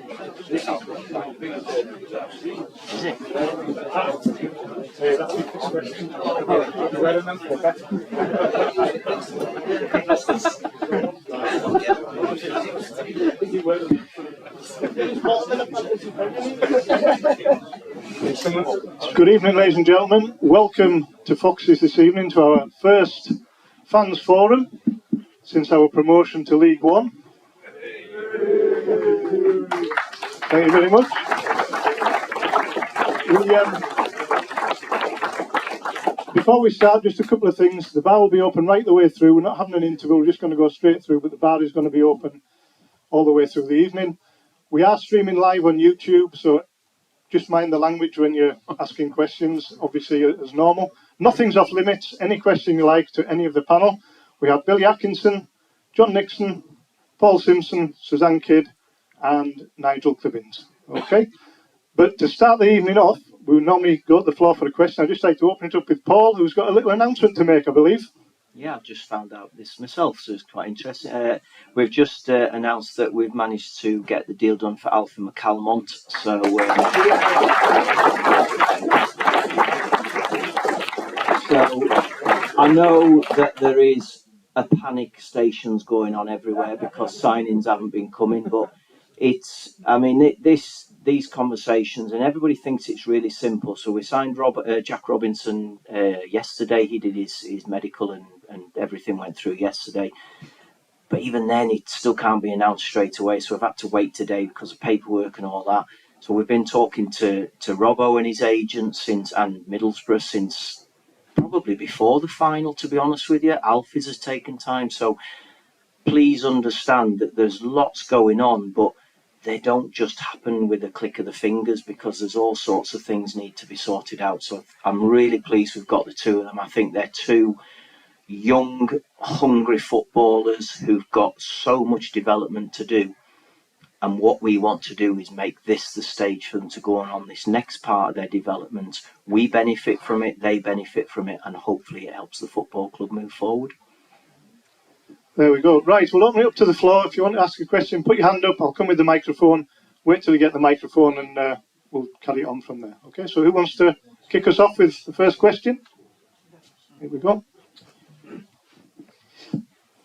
it? Good evening, ladies and gentlemen. Welcome to Foxes this evening to our first fans forum since our promotion to League One. Thank you very much. Before we start, just a couple of things. The bar will be open right the way through. We're not having an interval, we're just going to go straight through, but the bar is going to be open all the way through the evening. We are streaming live on YouTube, so just mind the language when you're asking questions, obviously as normal. Nothing's off limits. Any question you like to any of the panel. We have Billy Atkinson, John Nixon, Paul Simpson, Suzanne Kidd, and Nigel Clibbins. Okay? But to start the evening off, we would normally go to the floor for a question. I'd just like to open it up with Paul, who's got a little announcement to make, I believe. Yeah, I've just found out this myself, so it's quite interesting. We've just announced that we've managed to get the deal done for Alfie McCalmont. So, I know that there is a panic stations going on everywhere because signings haven't been coming, but these conversations, and everybody thinks it's really simple. So we signed Jack Robinson yesterday. He did his medical and everything went through yesterday. But even then, it still can't be announced straight away. So we've had to wait today because of paperwork and all that. So we've been talking to Robbo and his agent and Middlesbrough since probably before the final, to be honest with you. Alfie's has taken time. So please understand that there's lots going on, but they don't just happen with a click of the fingers because there's all sorts of things need to be sorted out. So I'm really pleased we've got the two of them. I think they're two young, hungry footballers who've got so much development to do. And what we want to do is make this the stage for them to go on this next part of their development. We benefit from it, they benefit from it, and hopefully it helps the football club move forward. There we go. Right, we'll open it up to the floor. If you want to ask a question, put your hand up. I'll come with the microphone. Wait till you get the microphone and we'll carry it on from there. Okay, so who wants to kick us off with the first question? Here we go.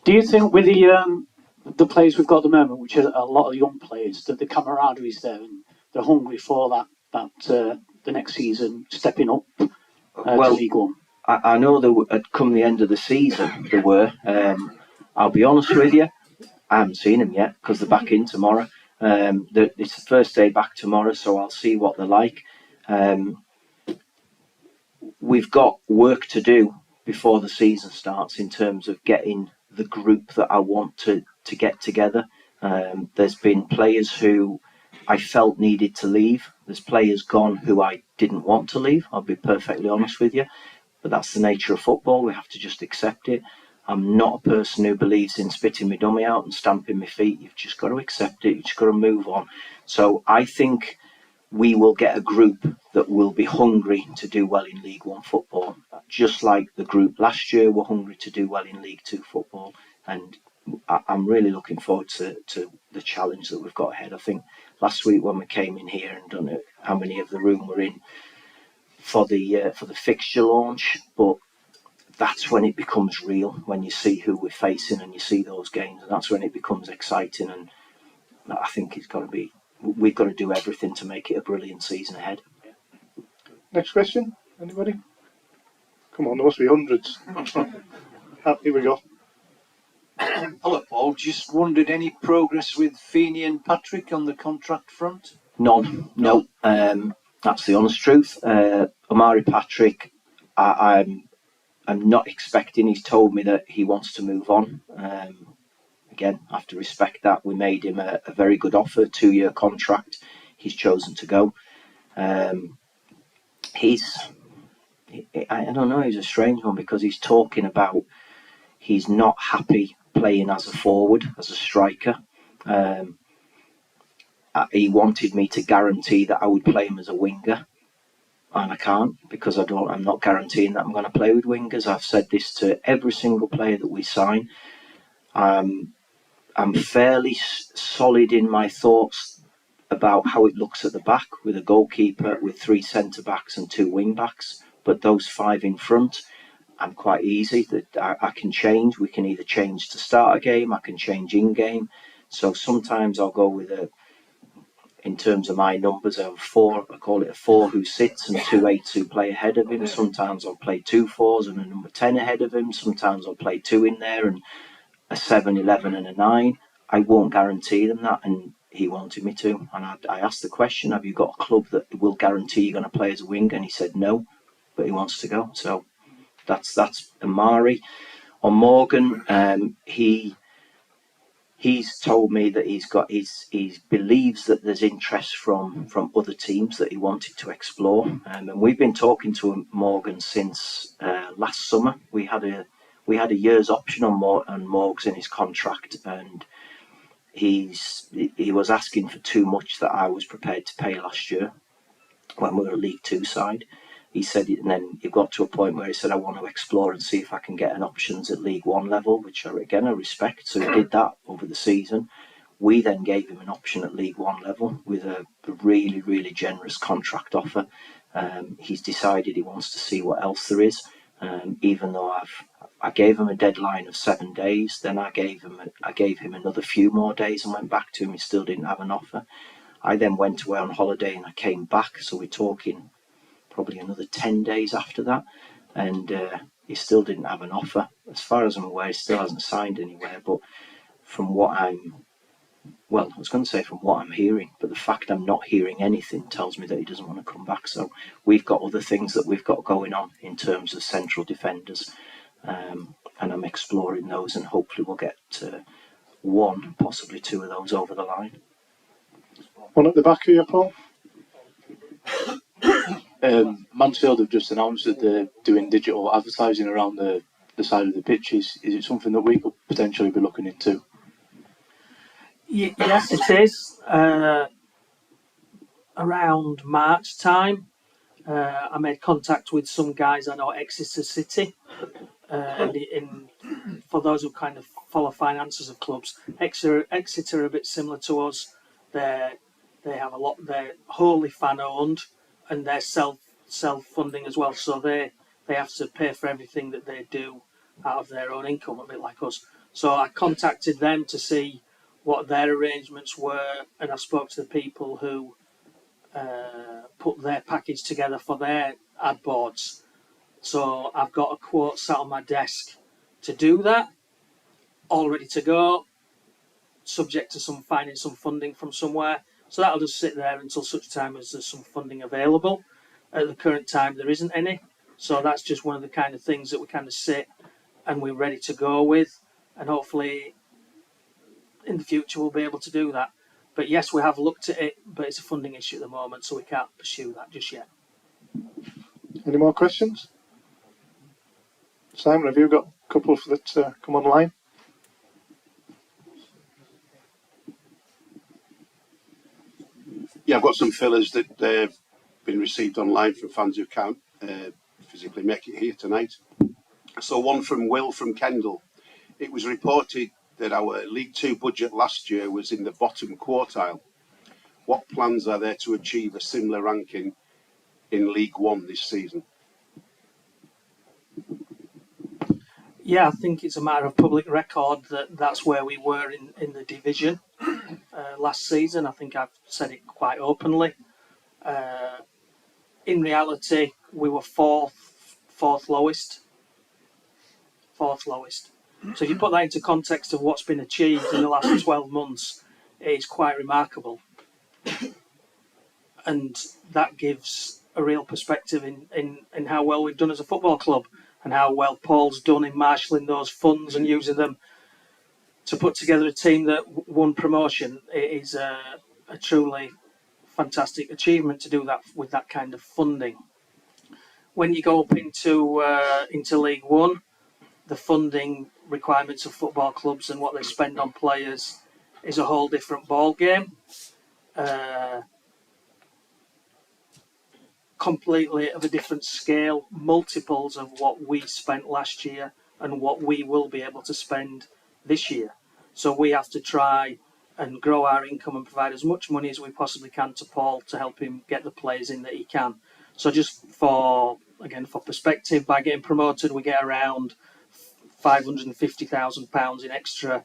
Do you think with the players we've got at the moment, which are a lot of young players, that the camaraderie is there and they're hungry for that the next season stepping up to League One? I know that come the end of the season there were. I'll be honest with you, I haven't seen them yet because they're back in tomorrow. It's the first day back tomorrow, so I'll see what they're like. We've got work to do before the season starts in terms of getting the group that I want to get together. There's been players who I felt needed to leave. There's players gone who I didn't want to leave. I'll be perfectly honest with you. But that's the nature of football. We have to just accept it. I'm not a person who believes in spitting my dummy out and stamping my feet. You've just got to accept it. You've just got to move on. So I think we will get a group that will be hungry to do well in League One football, just like the group last year were hungry to do well in League Two football. And I'm really looking forward to the challenge that we've got ahead. I think last week when we came in here and done it, how many of the room were in for the fixture launch, but that's when it becomes real, when you see who we're facing and you see those games, and that's when it becomes exciting. And I think we've got to do everything to make it a brilliant season ahead. Next question, anybody? Come on, there must be hundreds. Here we go. Hello, Paul. Just wondered, any progress with Feeney and Patrick on the contract front? None. No. That's the honest truth. Omari Patrick, I'm not expecting. He's told me that he wants to move on. Again, I have to respect that. We made him a very good offer, 2-year contract. He's chosen to go. I don't know, he's a strange one because he's talking about he's not happy playing as a forward, as a striker. He wanted me to guarantee that I would play him as a winger, and I can't because I'm not guaranteeing that I'm going to play with wingers. I've said this to every single player that we sign. I'm fairly solid in my thoughts about how it looks at the back with a goalkeeper, with 3 centre backs and 2 wing backs. But those 5 in front, I'm quite easy. That I can change. We can either change to start a game, I can change in game. So sometimes I'll go with in terms of my numbers, I have 4. I call it a 4 who sits and 2 8s who play ahead of him. Sometimes I'll play 2 4s and a number 10 ahead of him. Sometimes I'll play 2 in there and a 7, 11 and a 9. I won't guarantee them that, and he wanted me to. And I asked the question, have you got a club that will guarantee you're going to play as a winger? And he said no, but he wants to go. So that's Amari. On Morgan, he's told me that he believes that there's interest from other teams that he wanted to explore, and we've been talking to Morgan since last summer. We had a year's option on Morgs in his contract, and he was asking for too much that I was prepared to pay last year when we were a League Two side. He said, and then it got to a point where he said, I want to explore and see if I can get an options at League One level, which I respect. So he did that over the season. We then gave him an option at League One level with a really, really generous contract offer. He's decided he wants to see what else there is. Even though I gave him a deadline of 7 days, then I gave him another few more days and went back to him. He still didn't have an offer. I then went away on holiday and I came back. So we're talking probably another 10 days after that, and he still didn't have an offer. As far as I'm aware, he still hasn't signed anywhere, but from what I'm hearing, but the fact I'm not hearing anything tells me that he doesn't want to come back. So we've got other things that we've got going on in terms of central defenders, and I'm exploring those, and hopefully we'll get 1, possibly 2 of those over the line. One at the back here, Paul. Mansfield have just announced that they're doing digital advertising around the side of the pitches. Is it something that we could potentially be looking into? Yes, it is. Around March time, I made contact with some guys I know at Exeter City. For those who kind of follow finances of clubs, Exeter are a bit similar to us. They have they're wholly fan owned, and they're self-funding as well, so they have to pay for everything that they do out of their own income, a bit like us. So I contacted them to see what their arrangements were, and I spoke to the people who put their package together for their ad boards. So I've got a quote sat on my desk to do that, all ready to go, subject to finding some funding from somewhere. So that'll just sit there until such time as there's some funding available. At the current time, there isn't any. So that's just one of the kind of things that we kind of sit and we're ready to go with. And hopefully in the future we'll be able to do that. But yes, we have looked at it, but it's a funding issue at the moment, so we can't pursue that just yet. Any more questions? Simon, have you got a couple that come online? Yeah, I've got some fillers that have been received online from fans who can't physically make it here tonight. So one from Will from Kendal. It was reported that our League Two budget last year was in the bottom quartile. What plans are there to achieve a similar ranking in League One this season? Yeah, I think it's a matter of public record that that's where we were in the division last season. I think I've said it quite openly. In reality, we were fourth lowest. So if you put that into context of what's been achieved in the last 12 months, it's quite remarkable. And that gives a real perspective in how well we've done as a football club and how well Paul's done in marshalling those funds and using them to put together a team that won promotion. It is a truly fantastic achievement to do that with that kind of funding. When you go up into League One, the funding requirements of football clubs and what they spend on players is a whole different ball game. Completely of a different scale, multiples of what we spent last year and what we will be able to spend this year. So we have to try and grow our income and provide as much money as we possibly can to Paul to help him get the players in that he can. So just for perspective, by getting promoted, we get around £550,000 in extra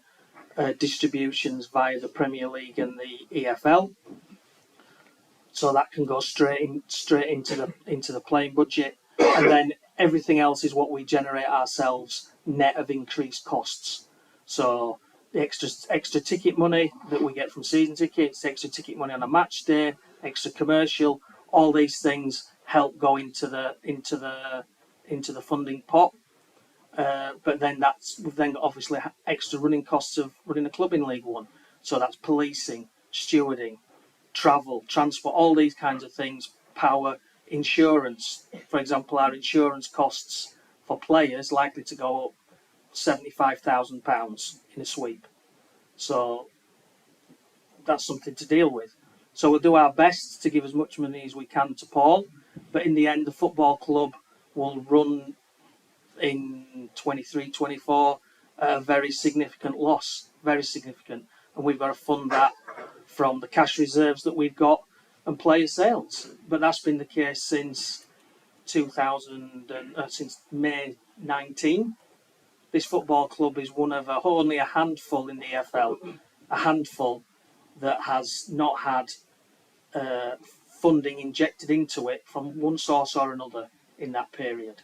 distributions via the Premier League and the EFL. So that can go straight into the playing budget, and then everything else is what we generate ourselves, net of increased costs. So the extra ticket money that we get from season tickets, extra ticket money on a match day, extra commercial, all these things help go into the funding pot. But then we've then got obviously extra running costs of running a club in League One. So that's policing, stewarding, travel, transport, all these kinds of things, power, insurance. For example, our insurance costs for players likely to go up £75,000 in a sweep. So that's something to deal with. So we'll do our best to give as much money as we can to Paul, but in the end, the football club will run in 23-24 at a very significant loss, very significant, and we've got to fund that from the cash reserves that we've got and player sales. But that's been the case since since May 19. This football club is one of only a handful in the EFL, a handful that has not had funding injected into it from one source or another in that period.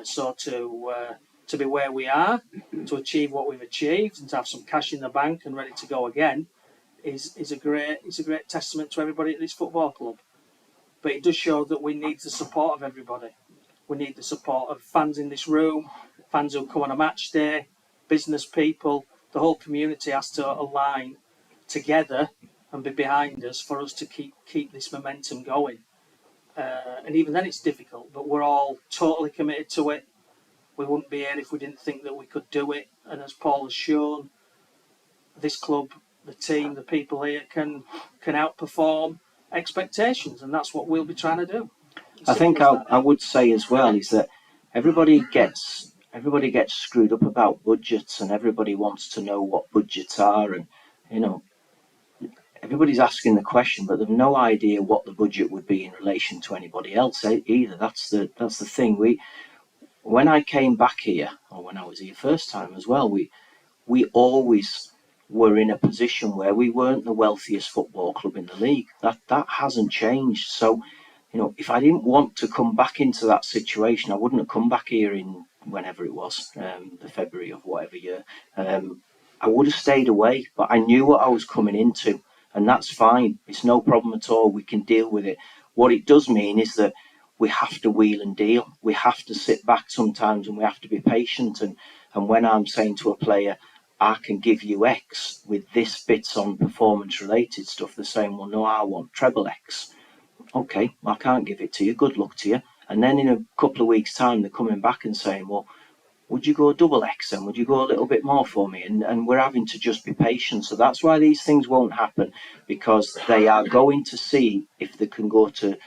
So to be where we are, to achieve what we've achieved, and to have some cash in the bank and ready to go again, is a great testament to everybody at this football club. But it does show that we need the support of everybody. We need the support of fans in this room, fans who come on a match day, business people. The whole community has to align together and be behind us for us to keep this momentum going. And even then it's difficult, but we're all totally committed to it. We wouldn't be here if we didn't think that we could do it. And as Paul has shown, this club, the team, the people here can outperform expectations, and that's what we'll be trying to do. I think I would say as well is that everybody gets screwed up about budgets, and everybody wants to know what budgets are, and everybody's asking the question, but they've no idea what the budget would be in relation to anybody else either. That's the thing. When I came back here, or when I was here first time as well, we always were in a position where we weren't the wealthiest football club in the league. That hasn't changed. So, if I didn't want to come back into that situation, I wouldn't have come back here in whenever it was, the February of whatever year. I would have stayed away, but I knew what I was coming into, and that's fine. It's no problem at all. We can deal with it. What it does mean is that we have to wheel and deal. We have to sit back sometimes, and we have to be patient. And when I'm saying to a player, I can give you X with this bits on performance related stuff, they're saying, well, no, I want treble X. Okay, I can't give it to you. Good luck to you. And then in a couple of weeks' time, they're coming back and saying, well, would you go double X then? Would you go a little bit more for me? And we're having to just be patient. So that's why these things won't happen, because they are going to see if they can go to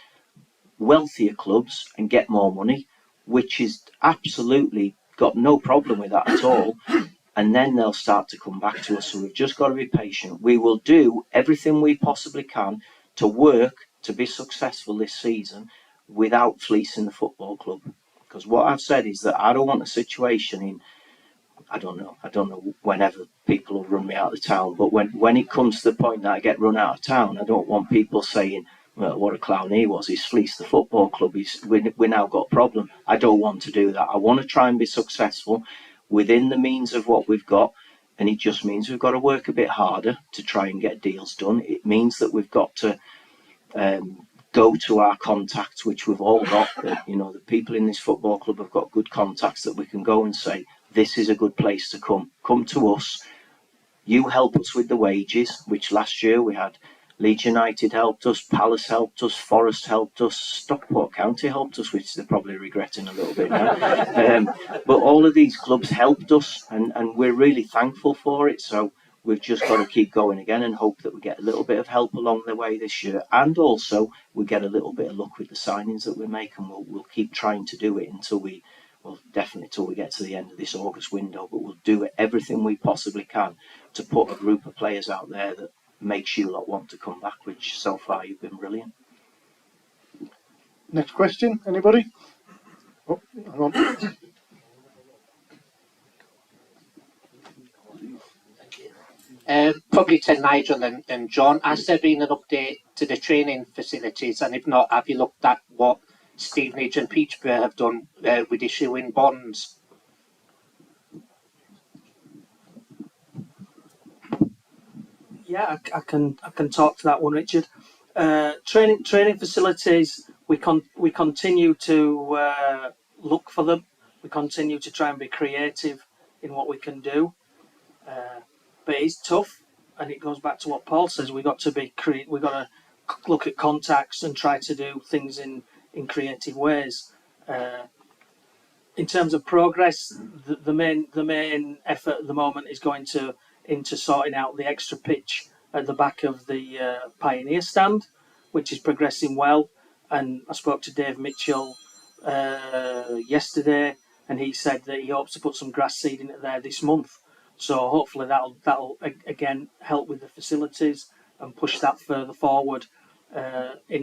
wealthier clubs and get more money, which is absolutely got no problem with that at all. And then they'll start to come back to us. So we've just got to be patient. We will do everything we possibly can to work to be successful this season without fleecing the football club. Because what I've said is that I don't want a situation in, I don't know whenever people will run me out of town, but when it comes to the point that I get run out of town, I don't want people saying, well, what a clown he was, he's fleeced the football club, we now got a problem. I don't want to do that. I want to try and be successful within the means of what we've got, and it just means we've got to work a bit harder to try and get deals done. It means that we've got to go to our contacts, which we've all got. The people in this football club have got good contacts that we can go and say, this is a good place to come to us. You help us with the wages, which last year we had Leeds United helped us, Palace helped us, Forest helped us, Stockport County helped us, which they're probably regretting a little bit now. But all of these clubs helped us, and we're really thankful for it. So we've just got to keep going again and hope that we get a little bit of help along the way this year. And also we get a little bit of luck with the signings that we make, and we'll keep trying to do it until we get to the end of this August window. But we'll do everything we possibly can to put a group of players out there that makes you lot want to come back, which so far you've been brilliant. Next question, anybody? Oh, hang on. Probably to Nigel and John, has there been an update to the training facilities? And if not, have you looked at what Stevenage and Peterborough have done with issuing bonds? Yeah, I can talk to that one, Richard. Training facilities. We continue to look for them. We continue to try and be creative in what we can do. But it's tough, and it goes back to what Paul says. We got to be we got to look at contacts and try to do things in creative ways. In terms of progress, the main effort at the moment is going into sorting out the extra pitch at the back of the Pioneer stand, which is progressing well. And I spoke to Dave Mitchell yesterday, and he said that he hopes to put some grass seed in it there this month. So hopefully that'll again help with the facilities and push that further forward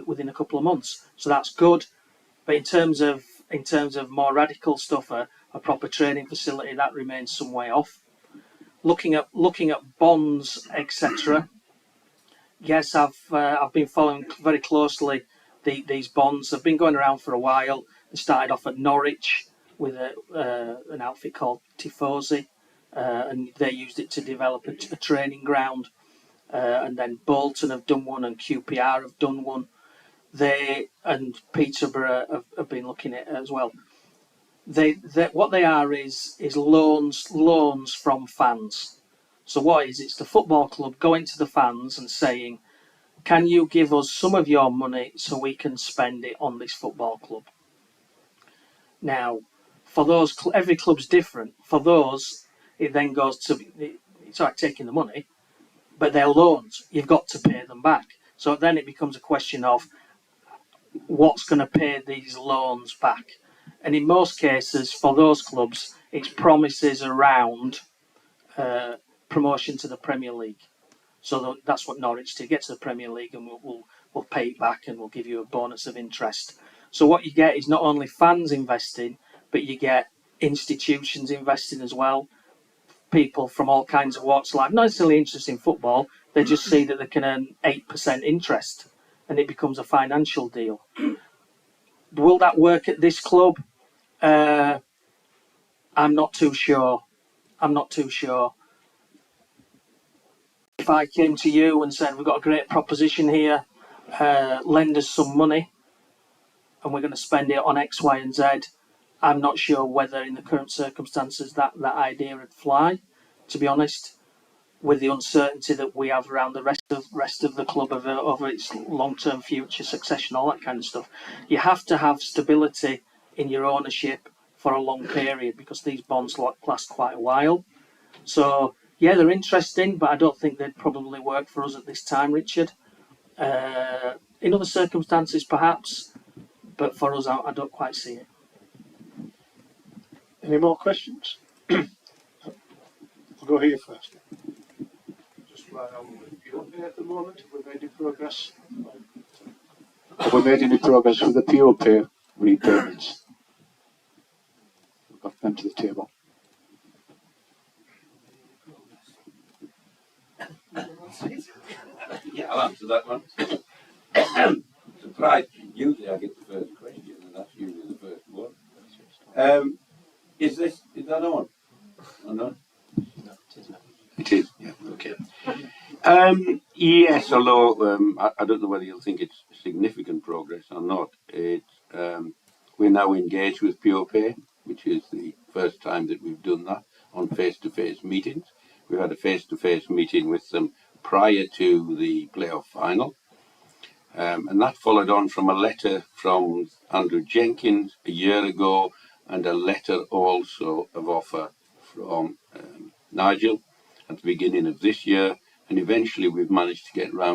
within a couple of months. So that's good. But in terms of more radical stuff, a proper training facility, that remains some way off. Looking at bonds, etc. Yes, I've been following very closely these bonds. They've been going around for a while. They started off at Norwich with an outfit called Tifosi, and they used it to develop a training ground. And then Bolton have done one, and QPR have done one. They and Peterborough have been looking at it as well. What they are is loans from fans. So what is it's the football club going to the fans and saying, can you give us some of your money so we can spend it on this football club? Now, for those, every club's different. For those, it then goes to, it's like taking the money, but they're loans. You've got to pay them back. So then it becomes a question of what's going to pay these loans back. And in most cases, for those clubs, it's promises around promotion to the Premier League. So that's what Norwich did. Get to the Premier League and we'll pay it back and we'll give you a bonus of interest. So what you get is not only fans investing, but you get institutions investing as well. People from all kinds of walks of life, not necessarily interested in football, they just see that they can earn 8% interest and it becomes a financial deal. Will that work at this club? I'm not too sure. If I came to you and said, we've got a great proposition here, lend us some money and we're going to spend it on X, Y, and Z, I'm not sure whether in the current circumstances that idea would fly, to be honest, with the uncertainty that we have around the rest of the club over its long-term future, succession, all that kind of stuff. You have to have stability in your ownership for a long period because these bonds last quite a while. So, yeah, they're interesting, but I don't think they'd probably work for us at this time, Richard. In other circumstances, perhaps, but for us, I don't quite see it. Any more questions? I'll go here first. Just right on with POP at the moment. Have we made any progress? Have we made any progress with the POP repayments? We've got them to the table. Yeah, I'll answer that one. Surprised. Usually I get the first question, and that's usually the first one. Is that on? Or not? No, it is not. It is. Yeah. Okay. Yes, although I don't know whether you'll think it's significant progress or not. We're now engaged with POP, which is the first time that we've done that on face-to-face meetings. We've had a face-to-face meeting with them prior to the playoff final. And that followed on from a letter from Andrew Jenkins a year ago and a letter also of offer from Nigel at the beginning of this year. And eventually we've managed to get a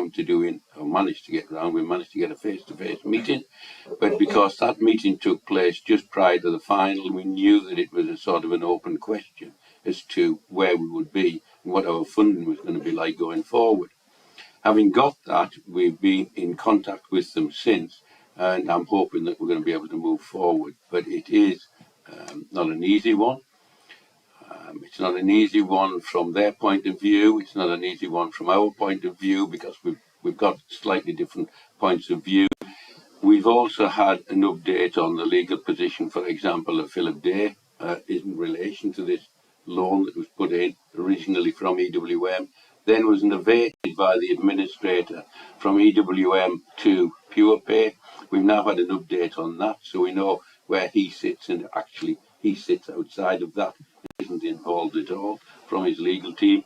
face-to-face meeting. But because that meeting took place just prior to the final, we knew that it was a sort of an open question as to where we would be what our funding was going to be like going forward. Having got that, we've been in contact with them since, and I'm hoping that we're going to be able to move forward. But it is not an easy one. It's not an easy one from their point of view. It's not an easy one from our point of view, because we've got slightly different points of view. We've also had an update on the legal position, for example, of Philip Day in relation to this loan that was put in originally from EWM, then was novated by the administrator from EWM to PurePay. We've now had an update on that, so we know where he sits, and actually he sits outside of that, isn't involved at all from his legal team.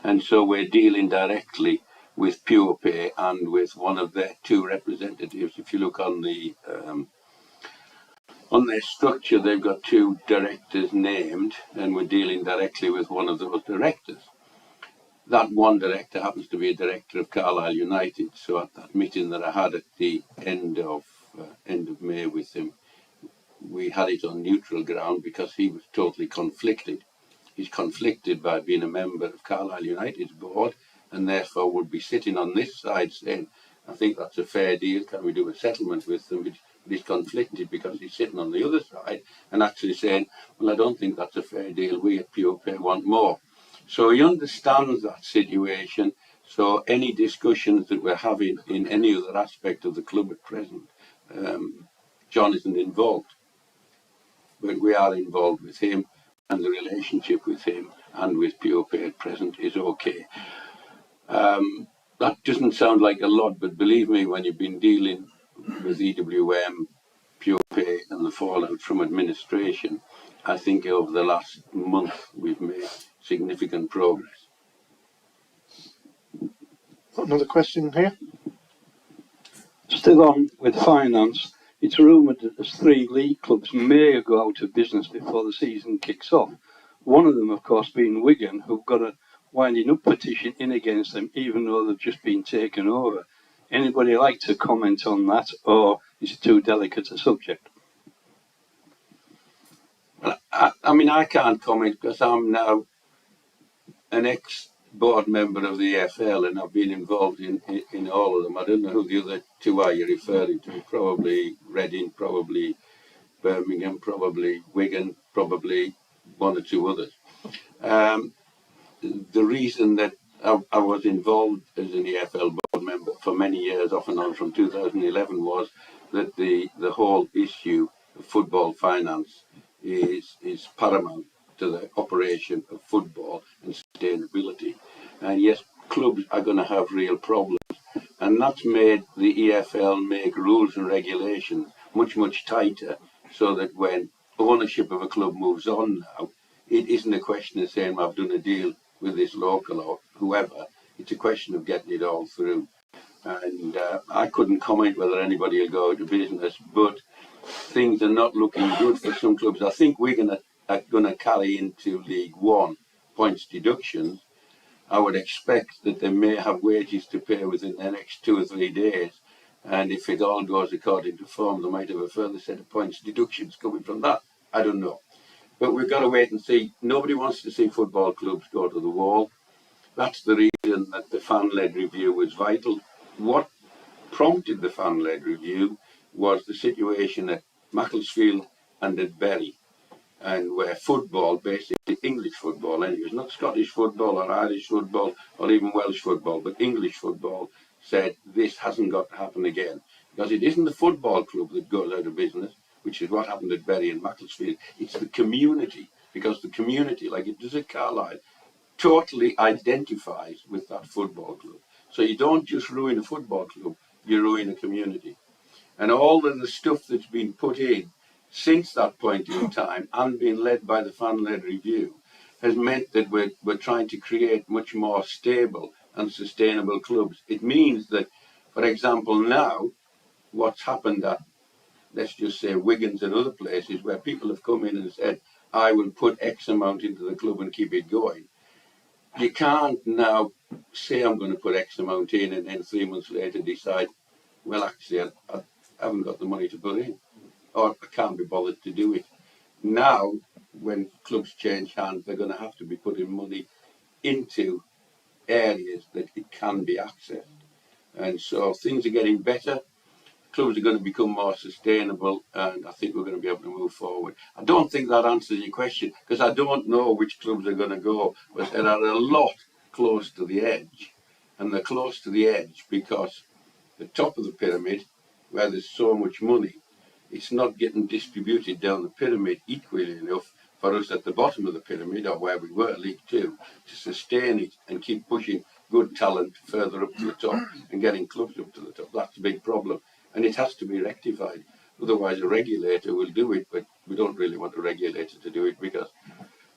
And so we're dealing directly with PurePay and with one of their two representatives. If you look on their structure, they've got two directors named, and we're dealing directly with one of those directors. That one director happens to be a director of Carlisle United. So at that meeting that I had at the end of May with him, we had it on neutral ground because he was totally conflicted. He's conflicted by being a member of Carlisle United's board, and therefore would be sitting on this side saying, I think that's a fair deal, can we do a settlement with them? But he's conflicted because he's sitting on the other side and actually saying, well, I don't think that's a fair deal, we at PurePay want more. So he understands that situation. So any discussions that we're having in any other aspect of the club at present, John isn't involved. But we are involved with him, and the relationship with him and with PurePay at present is okay. That doesn't sound like a lot, but believe me, when you've been dealing with EWM, PurePay, and the fallout from administration, I think over the last month we've made significant progress. Another question here. Still on with finance, it's rumoured that the 3 league clubs may go out of business before the season kicks off. One of them, of course, being Wigan, who've got a winding up petition in against them, even though they've just been taken over. Anybody like to comment on that, or is it too delicate a subject? Well, I mean, I can't comment because I'm now an ex-board member of the EFL, and I've been involved in all of them. I don't know who the other two are you're referring to. Probably Reading, probably Birmingham, probably Wigan, probably one or two others. The reason that I was involved as an EFL board member for many years, off and on from 2011, was that the whole issue of football finance is paramount to the operation of football and sustainability. And yes, clubs are going to have real problems. And that's made the EFL make rules and regulations much, much tighter, so that when ownership of a club moves on now, it isn't a question of saying, I've done a deal with this local or whoever. It's a question of getting it all through. And I couldn't comment whether anybody will go out of business, but things are not looking good for some clubs. I think we're going to carry into League One points deductions. I would expect that they may have wages to pay within the next 2 or 3 days. And if it all goes according to form, they might have a further set of points deductions coming from that. I don't know. But we've got to wait and see. Nobody wants to see football clubs go to the wall. That's the reason that the fan-led review was vital. What prompted the fan-led review was the situation at Macclesfield and at Bury, and where football, basically English football anyways, not Scottish football or Irish football or even Welsh football, but English football, said this hasn't got to happen again. Because it isn't the football club that goes out of business, which is what happened at Bury and Macclesfield. It's the community, because the community, like it does at Carlisle, totally identifies with that football club. So you don't just ruin a football club, you ruin a community. And all of the stuff that's been put in since that point in time and been led by the fan-led review has meant that we're trying to create much more stable and sustainable clubs. It means that, for example, now what's happened at, let's just say, Wigan's and other places where people have come in and said, I will put X amount into the club and keep it going. You can't now say I'm going to put X amount in and then 3 months later decide, well, actually, I haven't got the money to put in, or I can't be bothered to do it. Now, when clubs change hands, they're going to have to be putting money into areas that it can be accessed. And so things are getting better. Clubs are going to become more sustainable, and I think we're going to be able to move forward. I don't think that answers your question, because I don't know which clubs are going to go, but there are a lot close to the edge. And they're close to the edge because the top of the pyramid, where there's so much money, it's not getting distributed down the pyramid equally enough for us at the bottom of the pyramid, or where we were, League Two, to sustain it and keep pushing good talent further up to the top and getting clubs up to the top. That's a big problem, and it has to be rectified. Otherwise, a regulator will do it, but we don't really want a regulator to do it, because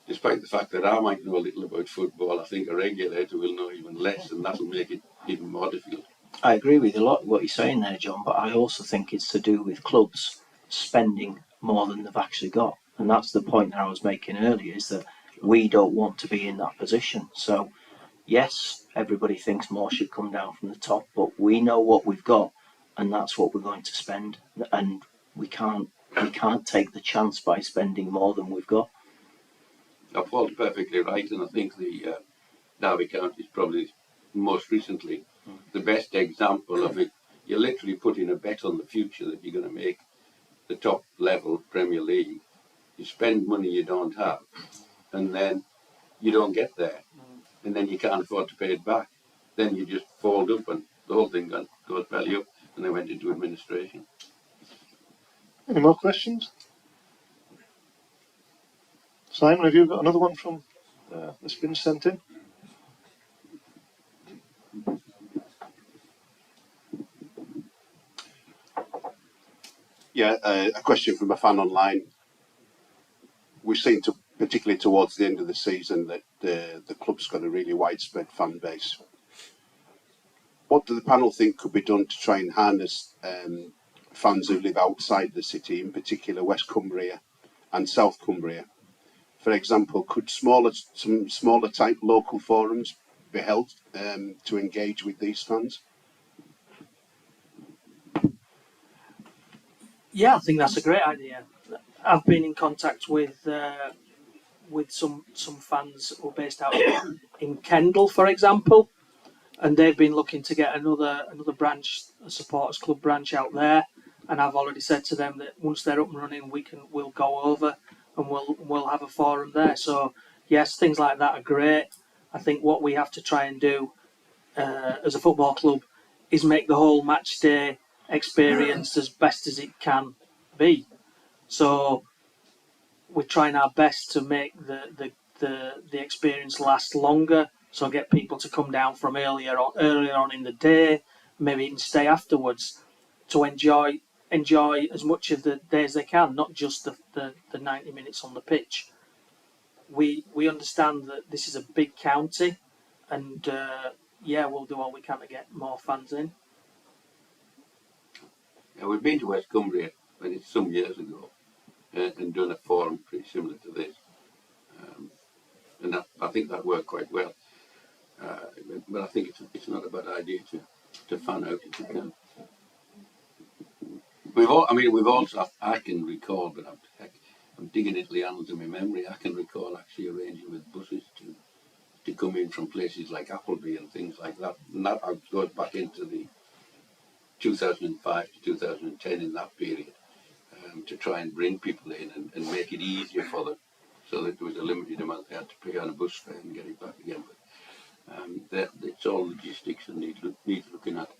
despite the fact that I might know a little about football, I think a regulator will know even less, and that'll make it even more difficult. I agree with a lot of what you're saying there, John, but I also think it's to do with clubs spending more than they've actually got. And that's the point that I was making earlier, is that we don't want to be in that position. So, yes, everybody thinks more should come down from the top, but we know what we've got, and that's what we're going to spend. And we can't take the chance by spending more than we've got. Now, Paul's perfectly right, and I think the Derby County is probably most recently the best example of it. You're literally putting a bet on the future that you're going to make the top level Premier League. You spend money you don't have, and then you don't get there, and then you can't afford to pay it back. Then you just fold up, and the whole thing goes belly up, and they went into administration. Any more questions? Simon, have you got another one from that's been sent in? Yeah, a question from a fan online. We've seen, particularly towards the end of the season, that the club's got a really widespread fan base. What do the panel think could be done to try and harness fans who live outside the city, in particular West Cumbria and South Cumbria? For example, could some smaller type local forums be held to engage with these fans? Yeah, I think that's a great idea. I've been in contact with some fans who are based out in Kendal, for example, and they've been looking to get another branch, a supporters club branch out there. And I've already said to them that once they're up and running, we'll go over and we'll have a forum there. So yes, things like that are great. I think what we have to try and do as a football club is make the whole match day experience as best as it can be. So we're trying our best to make the experience last longer. So get people to come down from earlier on in the day, maybe even stay afterwards to enjoy as much of the day as they can, not just the 90 minutes on the pitch. We understand that this is a big county, and we'll do all we can to get more fans in. Yeah, we've been to West Cumbria, but it's some years ago, and done a forum pretty similar to this, and I think that worked quite well. But I think it's not a bad idea to fan out if you can. We've also, I can recall, but I'm digging into the annals of my memory. I can recall actually arranging with buses to come in from places like Appleby and things like that. And that goes back into the 2005 to 2010, in that period, to try and bring people in and make it easier for them, so that there was a limited amount they had to pay on a bus fare and get it back again. But it's all logistics and needs looking at.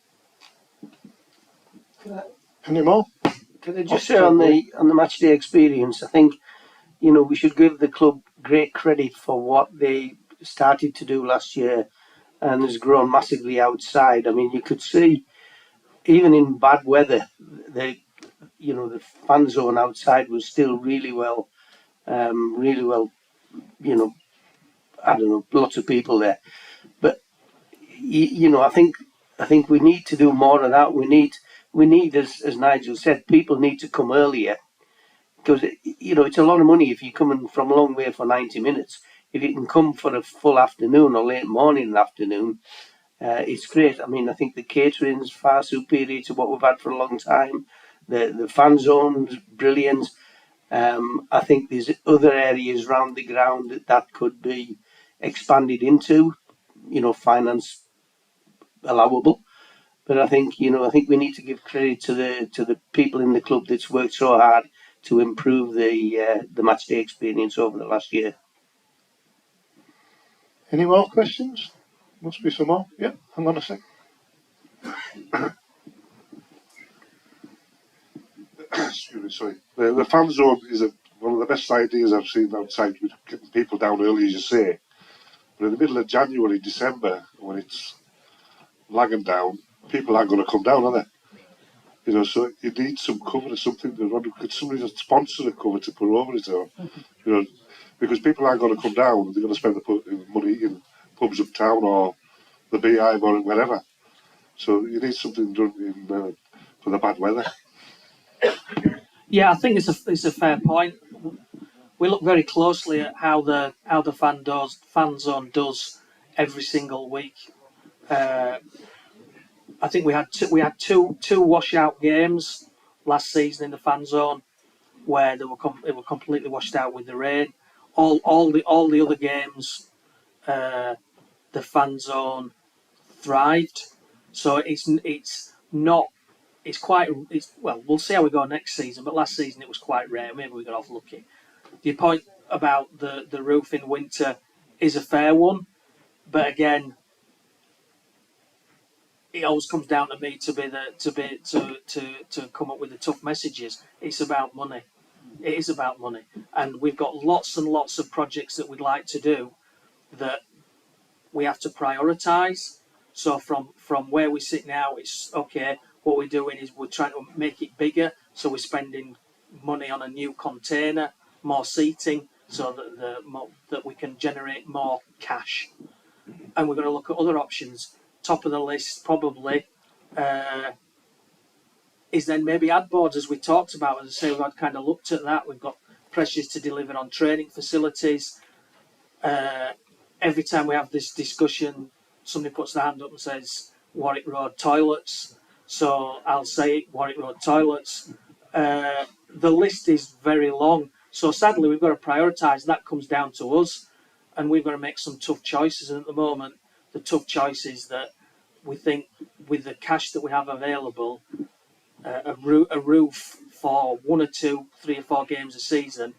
Any more? Can I just say on the match day experience, I think we should give the club great credit for what they started to do last year, and has grown massively outside. I mean, you could see even in bad weather, the fan zone outside was still really well. I don't know, lots of people there, but I think we need to do more of that. We need, as Nigel said, people need to come earlier, because it's a lot of money if you're coming from a long way for 90 minutes. If you can come for a full afternoon or late morning and afternoon, it's great. I mean, I think the catering's far superior to what we've had for a long time. The fan zone's brilliant. I think there's other areas around the ground that could be expanded into, finance allowable. But I think we need to give credit to the people in the club that's worked so hard to improve the match day experience over the last year. Any more questions? Must be some more. Yeah, hang on a sec. Excuse me, sorry. The fan zone is one of the best ideas I've seen outside, with getting people down early, as you say. But in the middle of January, December, when it's lagging down, people aren't going to come down, are they? So you need some cover or something. Could somebody just sponsor a cover to put over it, or because people aren't going to come down, they're going to spend the money in pubs uptown or the Beehive or wherever. So you need something done for the bad weather. Yeah, I think it's a fair point. We look very closely at how the fan zone does every single week. I think we had two washout games last season in the fan zone where they were completely washed out with the rain. All the other games, the fan zone thrived. So we'll see how we go next season. But last season it was quite rare. Maybe we got off lucky. Your point about the roof in winter is a fair one, but again, it always comes down to me to come up with the tough messages. It's about money. It is about money, and we've got lots and lots of projects that we'd like to do that we have to prioritise. So from where we sit now, it's okay. What we're doing is we're trying to make it bigger. So we're spending money on a new container, more seating, so that we can generate more cash. And we're going to look at other options. Top of the list, probably, is then maybe ad boards, as we talked about. As I say, we've kind of looked at that. We've got pressures to deliver on training facilities. Every time we have this discussion, somebody puts their hand up and says Warwick Road toilets. So I'll say Warwick Road toilets. The list is very long. So sadly, we've got to prioritise. That comes down to us, and we've got to make some tough choices. And at the moment, the tough choice is that we think with the cash that we have available, a roof for 1 or 2, 3 or 4 games a season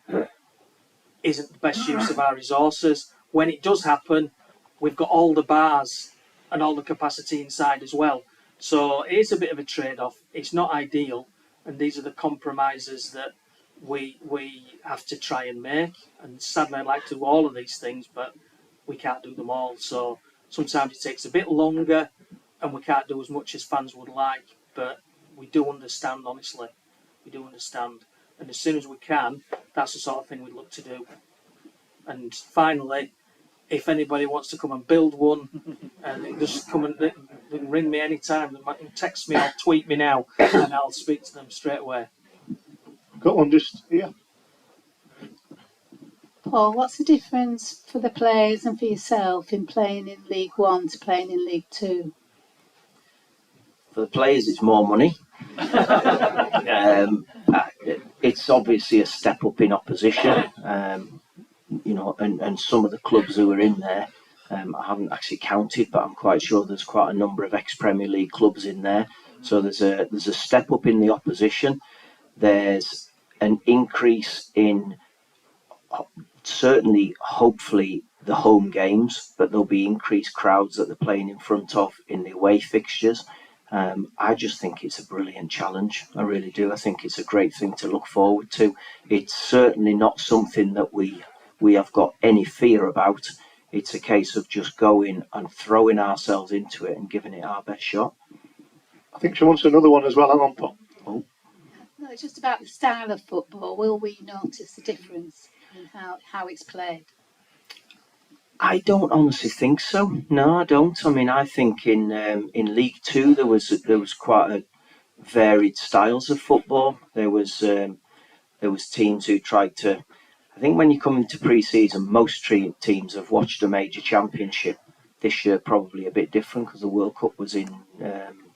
isn't the best use of our resources. When it does happen, we've got all the bars and all the capacity inside as well. So it is a bit of a trade-off. It's not ideal, and these are the compromises that we have to try and make. And sadly, I'd like to do all of these things, but we can't do them all. So sometimes it takes a bit longer, and we can't do as much as fans would like. But we do understand, honestly. We do understand. And as soon as we can, that's the sort of thing we'd look to do. And finally, if anybody wants to come and build one, just come and they can ring me anytime. They can text me or tweet me now, and I'll speak to them straight away. Got one just here. Paul, what's the difference for the players and for yourself in playing in League One to playing in League Two? For the players, it's more money. It's obviously a step up in opposition, and some of the clubs who are in there, I haven't actually counted, but I'm quite sure there's quite a number of ex-Premier League clubs in there. So there's a step up in the opposition. There's an increase in certainly, hopefully, the home games, but there'll be increased crowds that they're playing in front of in the away fixtures. I just think it's a brilliant challenge. I really do. I think it's a great thing to look forward to. It's certainly not something that we have got any fear about. It's a case of just going and throwing ourselves into it and giving it our best shot. I think she wants another one as well. Hang on, Paul. Oh. No, it's just about the style of football. Will we notice the difference in how it's played? I don't honestly think so. No, I don't. I mean, I think in League Two there was quite a varied styles of football. There was teams who tried to. I think when you come into pre-season, most teams have watched a major championship. This year probably a bit different because the World Cup was in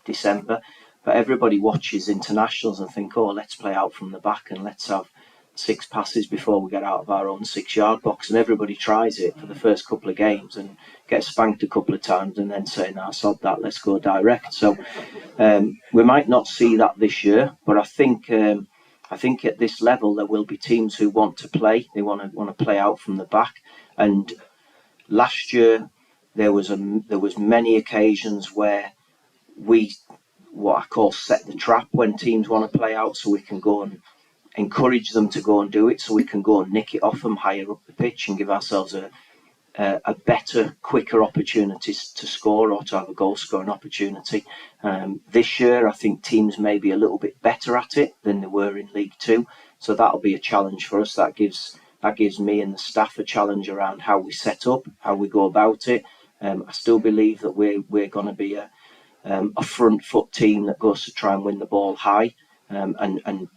December. But everybody watches internationals and think, oh, let's play out from the back and let's have 6 passes before we get out of our own 6-yard box, and everybody tries it for the first couple of games and gets spanked a couple of times and then say, "Nah, sod that, let's go direct." So we might not see that this year, but I think at this level there will be teams who want to play. They want to play out from the back. And last year there was many occasions where we, what I call, set the trap when teams want to play out, so we can go and encourage them to go and do it, so we can go and nick it off them higher up the pitch and give ourselves a better, quicker opportunity to score or to have a goal scoring opportunity. This year, I think teams may be a little bit better at it than they were in League Two, so that'll be a challenge for us. That gives me and the staff a challenge around how we set up, how we go about it. I still believe that we're going to be a front foot team that goes to try and win the ball high, and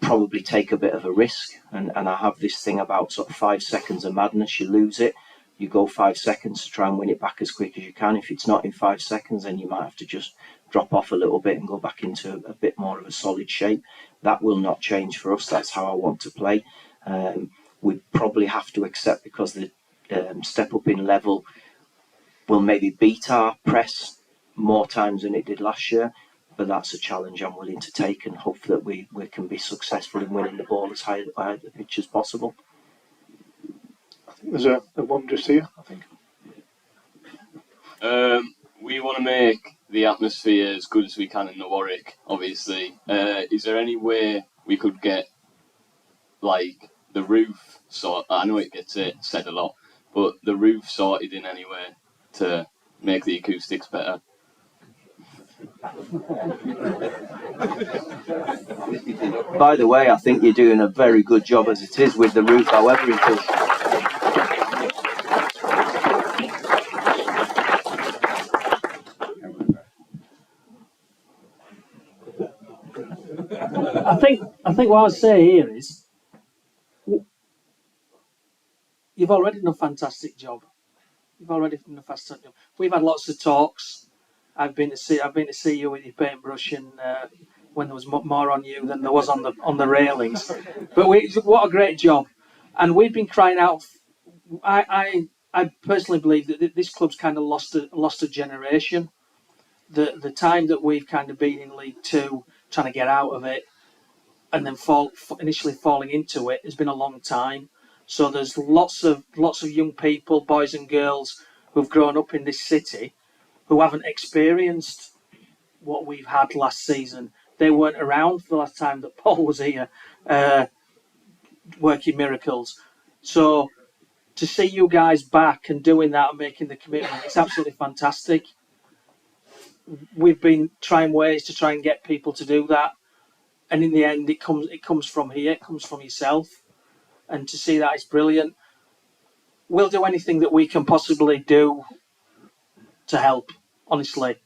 probably take a bit of a risk. And I have this thing about sort of 5 seconds of madness. You lose it, you go 5 seconds to try and win it back as quick as you can. If it's not in 5 seconds, then you might have to just drop off a little bit and go back into a bit more of a solid shape. That will not change for us. That's how I want to play. We probably have to accept, because the step up in level will maybe beat our press more times than it did last year, but that's a challenge I'm willing to take, and hope that we can be successful in winning the ball as high the pitch as possible. I think there's a one just here, I think. We want to make the atmosphere as good as we can in the Warwick, obviously. Is there any way we could get, like, the roof sorted? I know it gets said a lot, but the roof sorted in any way to make the acoustics better? By the way, I think you're doing a very good job as it is with the roof, however it is. I think what I'd say here is, you've already done a fantastic job. We've had lots of talks. I've been to see you with your paintbrush, and when there was more on you than there was on the railings. But what a great job! And we've been crying out. I personally believe that this club's kind of lost a generation. The time that we've kind of been in League Two, trying to get out of it, and then initially falling into it, has been a long time. So there's lots of young people, boys and girls, who've grown up in this city, who haven't experienced what we've had last season. They weren't around for the last time that Paul was here, working miracles. So to see you guys back and doing that and making the commitment, it's absolutely fantastic. We've been trying ways to try and get people to do that, and in the end, it comes from here. It comes from yourself, and to see that is brilliant. We'll do anything that we can possibly do to help. Honestly,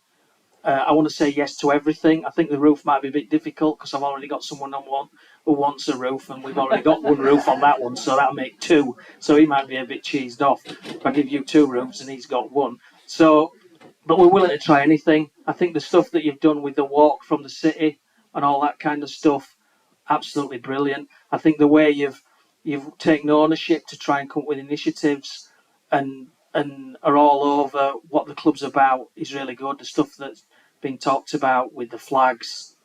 I want to say yes to everything. I think the roof might be a bit difficult because I've already got someone on one who wants a roof, and we've already got one roof on that one, so that'll make 2. So he might be a bit cheesed off if I give you 2 roofs and he's got 1. So, but we're willing to try anything. I think the stuff that you've done with the walk from the city and all that kind of stuff, absolutely brilliant. I think the way you've taken ownership to try and come up with initiatives and are all over what the club's about is really good. The stuff that's been talked about with the flags,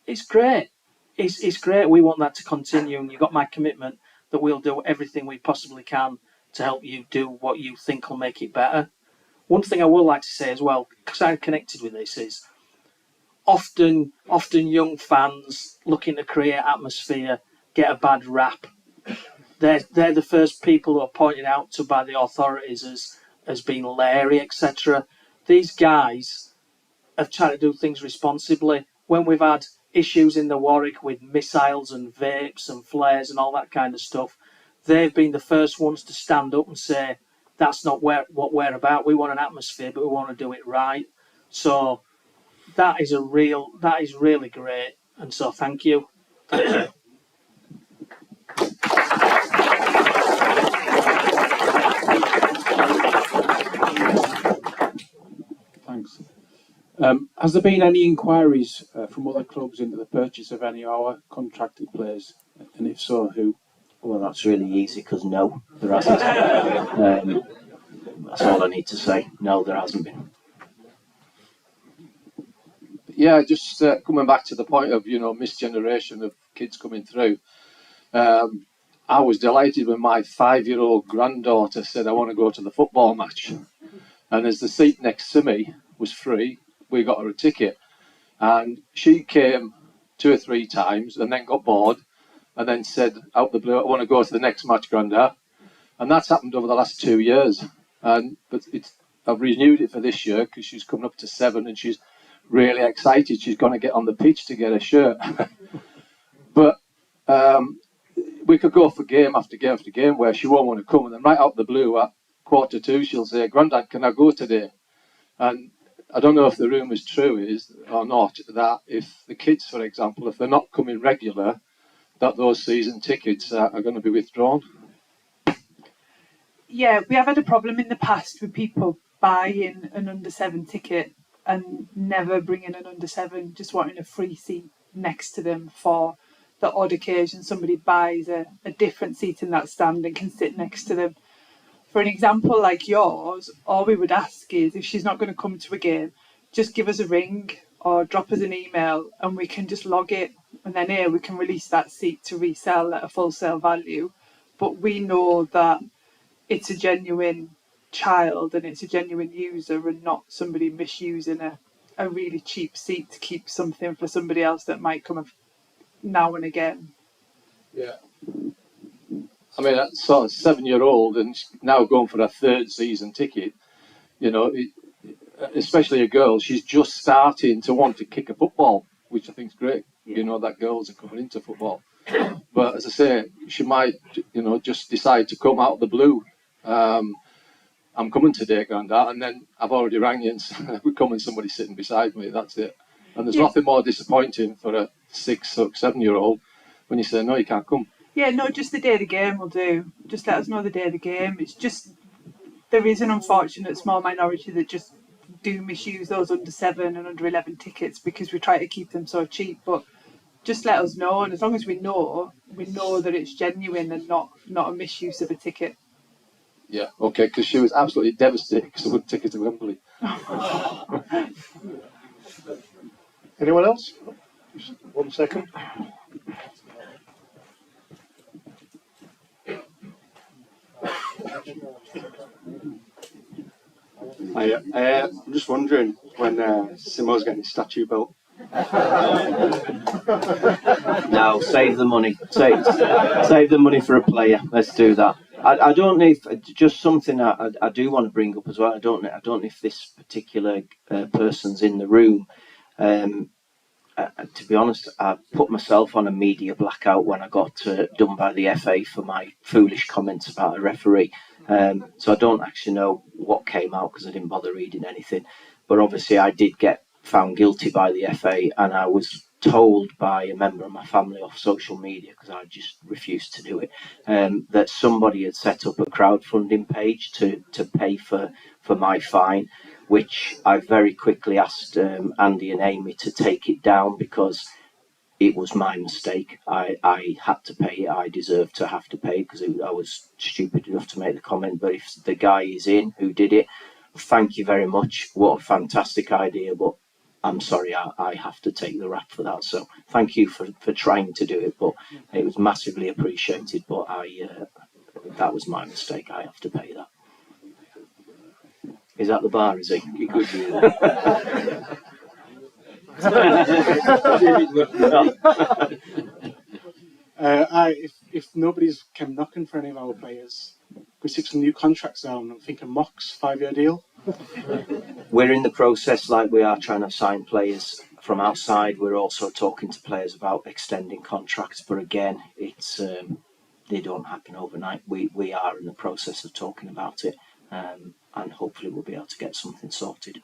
it's great. It's great. We want that to continue, and you've got my commitment that we'll do everything we possibly can to help you do what you think will make it better. One thing I would like to say as well, because I'm connected with this, is often young fans looking to create atmosphere get a bad rap. They're the first people who are pointed out to by the authorities as being leery, etc. These guys have tried to do things responsibly. When we've had issues in the Warwick with missiles and vapes and flares and all that kind of stuff, they've been the first ones to stand up and say, that's not what we're about. We want an atmosphere, but we want to do it right. So that is really great. And so thank you. Thanks. Has there been any inquiries from other clubs into the purchase of any of our contracted players And if so, who? Well, that's really easy because no, there hasn't. That's all I need to say. No, there hasn't been. Yeah, just coming back to the point of, missed generation of kids coming through. I was delighted when my 5-year-old granddaughter said, I want to go to the football match. And as the seat next to me was free, we got her a ticket. And she came 2 or 3 times and then got bored and then said out the blue, I want to go to the next match, Grandad. And that's happened over the last 2 years. But I've renewed it for this year because she's coming up to 7 and she's really excited. She's going to get on the pitch to get a shirt. But we could go for game after game after game where she won't want to come. And then right out the blue at 1:45, she'll say, Grandad, can I go today? And I don't know if the rumour is true or not, that if the kids, for example, if they're not coming regular, that those season tickets are going to be withdrawn. Yeah, we have had a problem in the past with people buying an under-7 ticket and never bringing an under-7, just wanting a free seat next to them for the odd occasion somebody buys a different seat in that stand and can sit next to them. For an example like yours, all we would ask is if she's not going to come to a game, just give us a ring or drop us an email and we can just log it, and then here we can release that seat to resell at a full sale value. But we know that it's a genuine child and it's a genuine user and not somebody misusing a really cheap seat to keep something for somebody else that might come now and again. Yeah. I mean, that sort of 7-year-old and now going for a 3rd season ticket, especially a girl, she's just starting to want to kick a football, which I think is great. Yeah. That girls are coming into football. But as I say, she might, just decide to come out of the blue. I'm coming today, Grandad, and then I've already rang you and we're coming, somebody's sitting beside me, that's it. And there's nothing more disappointing for a 6 or 7-year-old when you say, no, you can't come. Yeah, no, just the day of the game will do. Just let us know the day of the game. It's just, there is an unfortunate small minority that just do misuse those under-7 and under-11 tickets because we try to keep them so cheap. But just let us know, and as long as we know that it's genuine and not a misuse of a ticket. Yeah, okay, because she was absolutely devastated because I wouldn't take her to Wembley. Anyone else? Just 1 second. I'm just wondering when Simo's getting his statue built. No, save the money. Save the money for a player. Let's do that. I don't know if just something I do want to bring up as well. I don't know if this particular person's in the room. To be honest, I put myself on a media blackout when I got done by the FA for my foolish comments about a referee. So I don't actually know what came out because I didn't bother reading anything. But obviously I did get found guilty by the FA, and I was told by a member of my family off social media, because I just refused to do it, that somebody had set up a crowdfunding page to pay for my fine, which I very quickly asked Andy and Amy to take it down because it was my mistake. I had to pay it. I deserved to have to pay because I was stupid enough to make the comment. But if the guy is in who did it, thank you very much. What a fantastic idea. But I'm sorry, I have to take the rap for that. So thank you for trying to do it. But it was massively appreciated. But that was my mistake. I have to pay that. Is that the bar, is he? He could be. If nobody's come knocking for any of our players, we took some new contracts down. I'm thinking Mox 5-year deal. We're in the process, like we are trying to sign players from outside. We're also talking to players about extending contracts, but again, it's they don't happen overnight. We are in the process of talking about it, and hopefully we'll be able to get something sorted.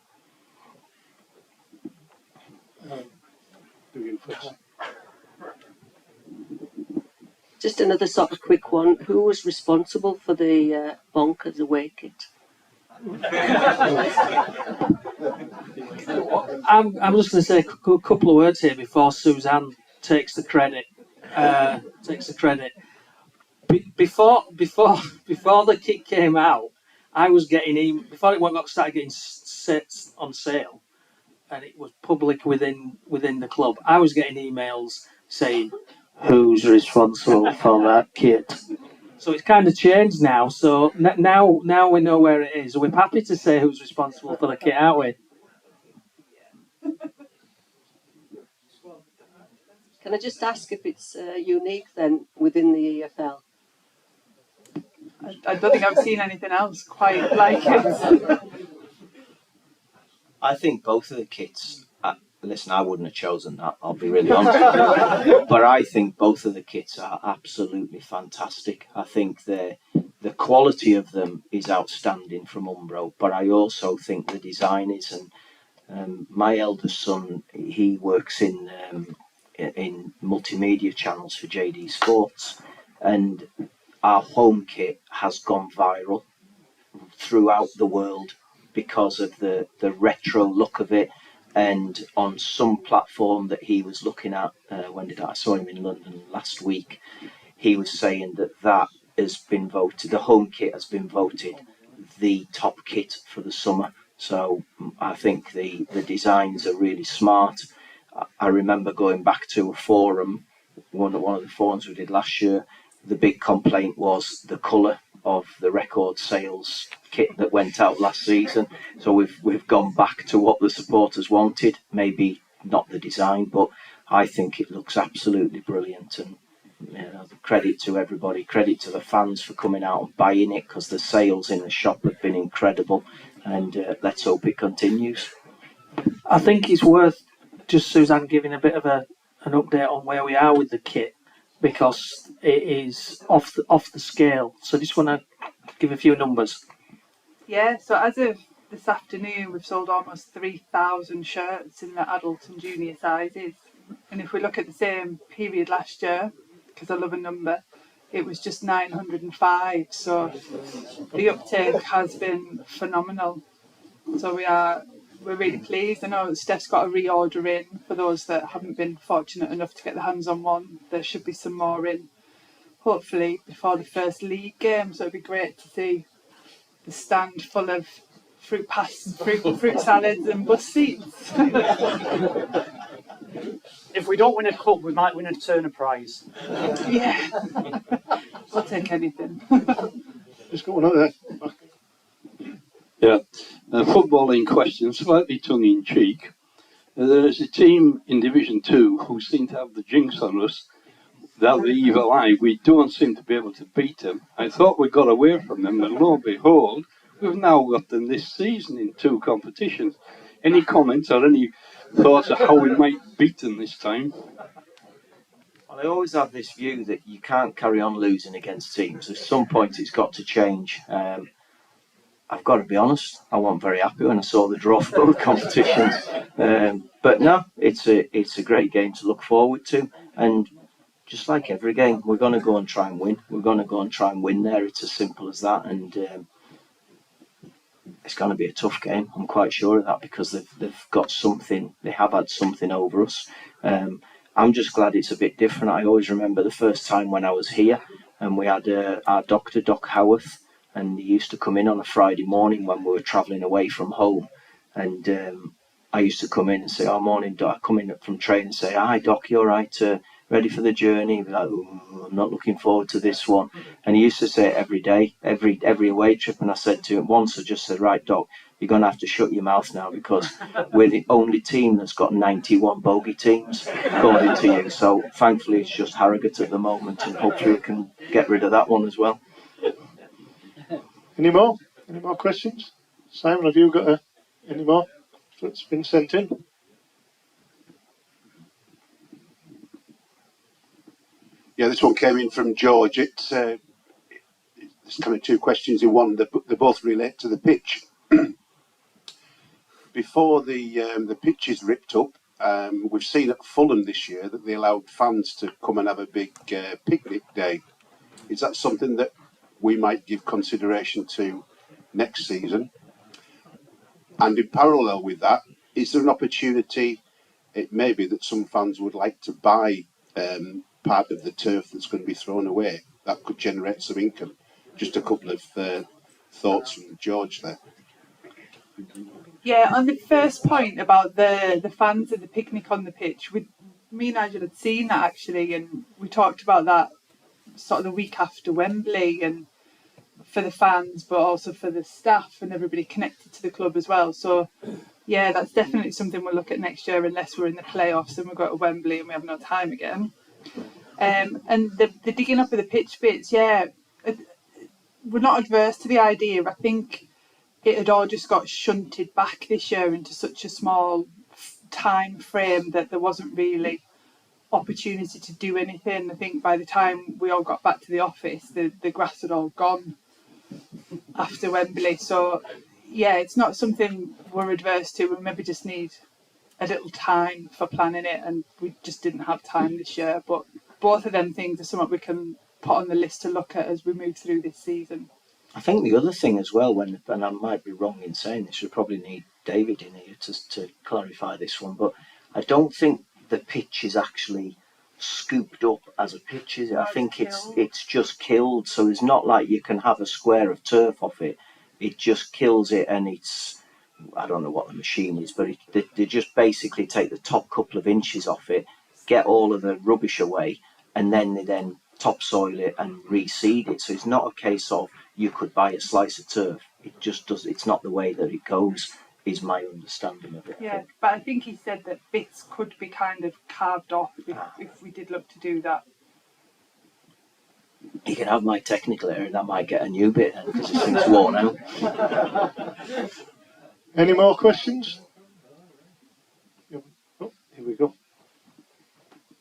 Just another sort of quick one. Who was responsible for the bonkers away kit? I'm just going to say a couple of words here before Suzanne takes the credit. takes the credit. Before the kit came out, I was getting before it started getting sets on sale, and it was public within the club. I was getting emails saying, Who's responsible for that kit? so it's kind of changed now. So now we know where it is. We're happy to say who's responsible for the kit, aren't we? Can I just ask if it's unique then within the EFL? I don't think I've seen anything else quite like it. I think both of the kits. Listen, I wouldn't have chosen that. I'll be really honest. But I think both of the kits are absolutely fantastic. I think the quality of them is outstanding from Umbro. But I also think the design is. And my eldest son, he works in multimedia channels for JD Sports, and our home kit has gone viral throughout the world because of the retro look of it. And on some platform that he was looking at, I saw him in London last week, he was saying that has been voted, the home kit has been voted the top kit for the summer. So I think the designs are really smart. I remember going back to a forum, one of the forums we did last year. The big complaint was the colour of the record sales kit that went out last season. So we've gone back to what the supporters wanted. Maybe not the design, but I think it looks absolutely brilliant. And credit to everybody, credit to the fans for coming out and buying it, because the sales in the shop have been incredible. And let's hope it continues. I think it's worth just Suzanne giving a bit of an update on where we are with the kit, because it is off the scale. So I just want to give a few numbers. Yeah, so as of this afternoon, we've sold almost 3,000 shirts in the adult and junior sizes. And if we look at the same period last year, because I love a number, it was just 905. So the uptake has been phenomenal. So we're really pleased. I know Steph's got a reorder in for those that haven't been fortunate enough to get their hands on one. There should be some more in, hopefully, before the first league game. So it'd be great to see the stand full of fruit salads and bus seats. If we don't win a cup, we might win a Turner Prize. Yeah, we'll take anything. Just got one other. Yeah, footballing question, slightly tongue-in-cheek. There is a team in Division 2 who seem to have the jinx on us. They're the evil eye. We don't seem to be able to beat them. I thought we got away from them, but lo and behold, we've now got them this season in 2 competitions. Any comments or any thoughts of how we might beat them this time? Well, I always have this view that you can't carry on losing against teams. At some point, it's got to change. I've got to be honest, I wasn't very happy when I saw the draw for both competitions. But no, it's a great game to look forward to. And just like every game, we're going to go and try and win. We're going to go and try and win there. It's as simple as that. And it's going to be a tough game. I'm quite sure of that, because they've got something. They have had something over us. I'm just glad it's a bit different. I always remember the first time when I was here, and we had our doctor, Doc Howarth, and he used to come in on a Friday morning when we were travelling away from home. And I used to come in and say, "Oh, morning, Doc." I come in from training and say, "Hi, Doc, you all right? Ready for the journey?" He'd be like, "Oh, I'm not looking forward to this one." And he used to say it every day, every away trip. And I said to him once, I just said, "Right, Doc, you're going to have to shut your mouth now, because we're the only team that's got 91 bogey teams, according to you." So thankfully it's just Harrogate at the moment, and hopefully we can get rid of that one as well. Any more? Any more questions? Simon, have you got any more that's been sent in? Yeah, this one came in from George. It's kind of 2 questions in one. They both relate to the pitch. Before the pitch is ripped up, we've seen at Fulham this year that they allowed fans to come and have a big picnic day. Is that something that we might give consideration to next season? And in parallel with that, is there an opportunity, it may be that some fans would like to buy part of the turf that's going to be thrown away, that could generate some income. Just a couple of thoughts from George there. Yeah, on the first point about the fans and the picnic on the pitch, me and Nigel had seen that actually, and we talked about that sort of the week after Wembley, and for the fans, but also for the staff and everybody connected to the club as well. So, yeah, that's definitely something we'll look at next year, unless we're in the playoffs and we go to Wembley and we have no time again. And the digging up of the pitch bits, yeah, we're not adverse to the idea. I think it had all just got shunted back this year into such a small time frame that there wasn't really opportunity to do anything. I think by the time we all got back to the office, the grass had all gone after Wembley. So, yeah, it's not something we're adverse to. We maybe just need a little time for planning it, and we just didn't have time this year. But both of them things are something we can put on the list to look at as we move through this season. I think the other thing as well, and I might be wrong in saying this, we probably need David in here to clarify this one, but I don't think the pitch is actually scooped up as a pitch, is it? I think it's just killed, so it's not like you can have a square of turf off it. It just kills it, and I don't know what the machine is, but they just basically take the top couple of inches off it, get all of the rubbish away, and then they topsoil it and reseed it. So it's not a case of you could buy a slice of turf. It just does. It's not the way that it goes, is my understanding of it. Yeah, but I think he said that bits could be kind of carved off if we did look to do that. You can have my technical area, that might get a new bit then, because this thing's worn out. Any more questions? Oh, here we go.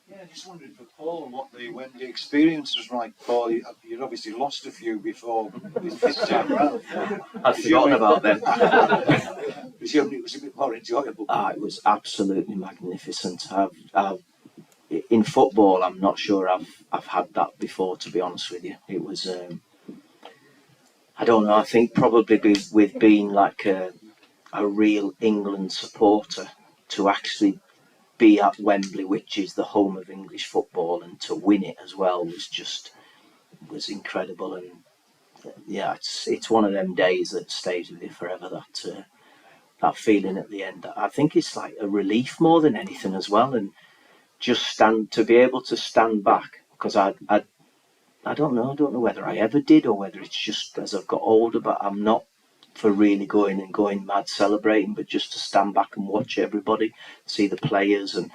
Yeah, I just wondered for Paul what the Wembley experience was like. Paul, you'd obviously lost a few before this time round. I'd forgotten about them. Presumably it was a bit more enjoyable. It was absolutely magnificent. In football, I'm not sure I've had that before, to be honest with you. It was, I don't know, I think probably with being like a real England supporter, to actually be at Wembley, which is the home of English football, and to win it as well was incredible. And yeah, it's one of them days that stays with you forever. That feeling at the end. I think it's like a relief more than anything as well, and just to be able to stand back, because I don't know whether I ever did or whether it's just as I've got older, but I'm not for really going mad celebrating, but just to stand back and watch everybody, see the players and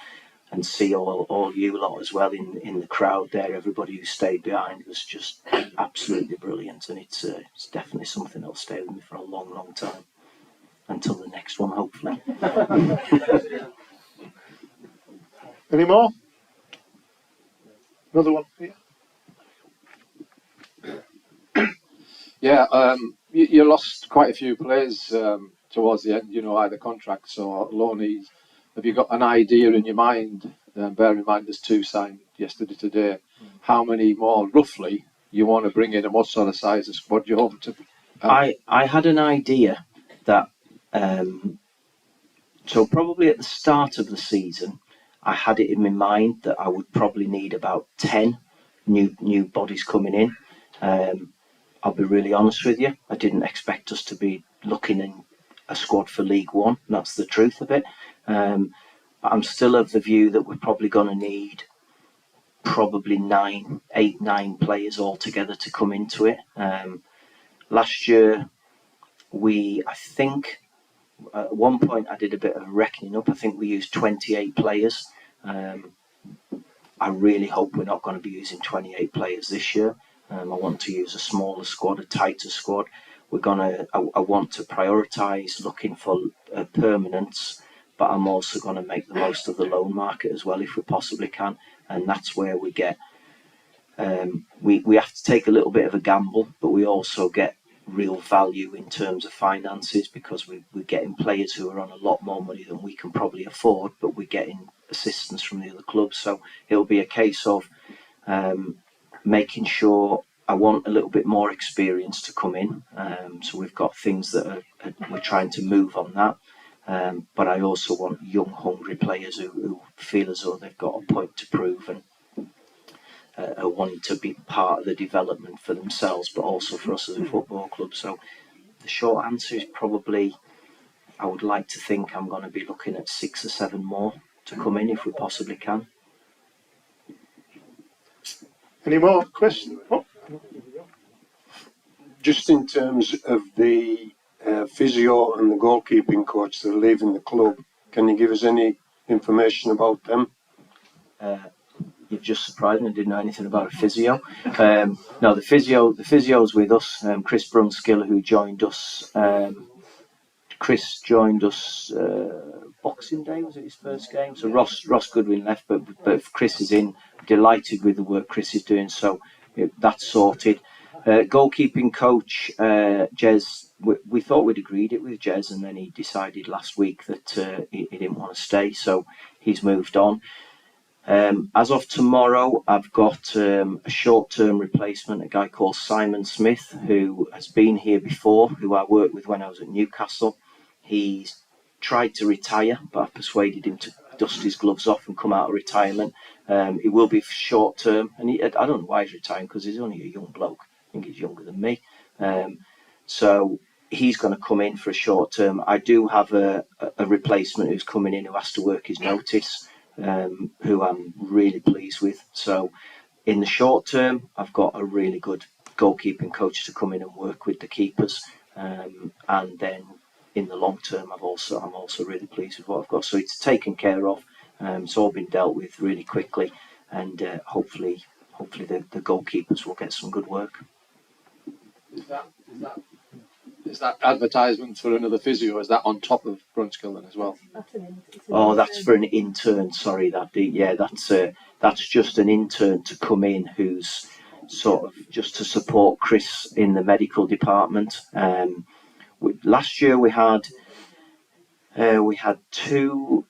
see all you lot as well in the crowd there. Everybody who stayed behind was just absolutely brilliant, and it's definitely something that'll stay with me for a long, long time, until the next one, hopefully. Any more? Another one. Yeah, you lost quite a few players towards the end, either contracts or loanees. Have you got an idea in your mind, bear in mind there's 2 signed yesterday, today, how many more roughly you want to bring in and what sort of size of squad you hope to? I had an idea that, so probably at the start of the season, I had it in my mind that I would probably need about 10 new bodies coming in. I'll be really honest with you, I didn't expect us to be looking in a squad for League One. That's the truth of it. But I'm still of the view that we're probably going to need probably 9 players altogether to come into it. Last year, I think, at one point I did a bit of reckoning up. I think we used 28 players. I really hope we're not going to be using 28 players this year. I want to use a smaller squad, a tighter squad. I want to prioritise looking for permanence, but I'm also going to make the most of the loan market as well if we possibly can. And that's where we get, we have to take a little bit of a gamble, but we also get real value in terms of finances, because we're getting players who are on a lot more money than we can probably afford, but we're getting assistance from the other clubs. So it'll be a case of making sure I want a little bit more experience to come in. So we've got things that we're trying to move on that. But I also want young, hungry players who feel as though they've got a point to prove. And are wanting to be part of the development for themselves, but also for us as a football club. So the short answer is probably, I would like to think I'm going to be looking at 6 or 7 more to come in if we possibly can. Any more questions? Oh. Just in terms of the physio and the goalkeeping coach that are leaving the club, can you give us any information about them? You've just surprised me. I didn't know anything about a physio. No, the physio's with us. Chris Brunskill, who joined us. Chris joined us Boxing Day, was it his first game? So Ross Goodwin left, but Chris is in. Delighted with the work Chris is doing, so that's sorted. Goalkeeping coach Jez, we thought we'd agreed it with Jez, and then he decided last week that he didn't want to stay, so he's moved on. As of tomorrow, I've got a short-term replacement, a guy called Simon Smith, who has been here before, who I worked with when I was at Newcastle. He's tried to retire, but I've persuaded him to dust his gloves off and come out of retirement. It will be short-term, and I don't know why he's retiring, because he's only a young bloke. I think he's younger than me. So he's going to come in for a short-term. I do have a replacement who's coming in who has to work his notice. Who I'm really pleased with. So in the short term, I've got a really good goalkeeping coach to come in and work with the keepers, and then in the long term, I'm also really pleased with what I've got. So it's taken care of. It's all been dealt with really quickly, and hopefully the goalkeepers will get some good work. Is that advertisement for another physio? Is that on top of Brunskill then as well? Oh, that's for an intern. Sorry, that's just an intern to come in who's sort of just to support Chris in the medical department. Last year we had 2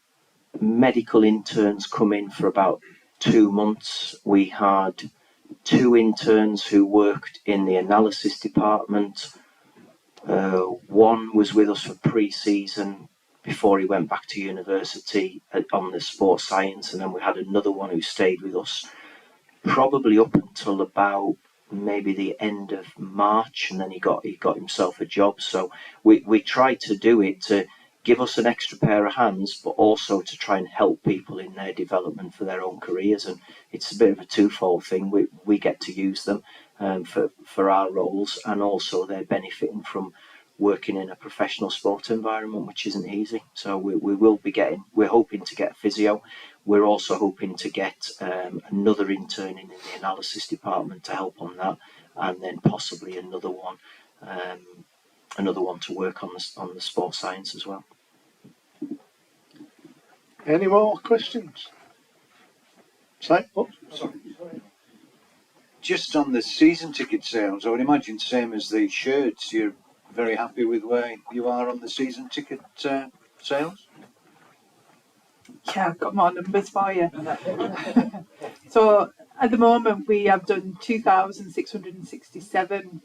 medical interns come in for about 2 months. We had 2 interns who worked in the analysis department. One was with us for pre-season before he went back to university on the sports science, and then we had another one who stayed with us probably up until about maybe the end of March, and then he got himself a job. So we tried to do it to give us an extra pair of hands, but also to try and help people in their development for their own careers. And it's a bit of a twofold thing. We get to use them for our roles, and also they're benefiting from working in a professional sport environment, which isn't easy. So we're hoping to get a physio. We're also hoping to get another intern in the analysis department to help on that, and then possibly another one to work on the sports science as well. Any more questions? Sorry. Just on the season ticket sales, I would imagine same as the shirts, you're very happy with where you are on the season ticket sales? Yeah, I've got more numbers for you. So at the moment we have done 2,667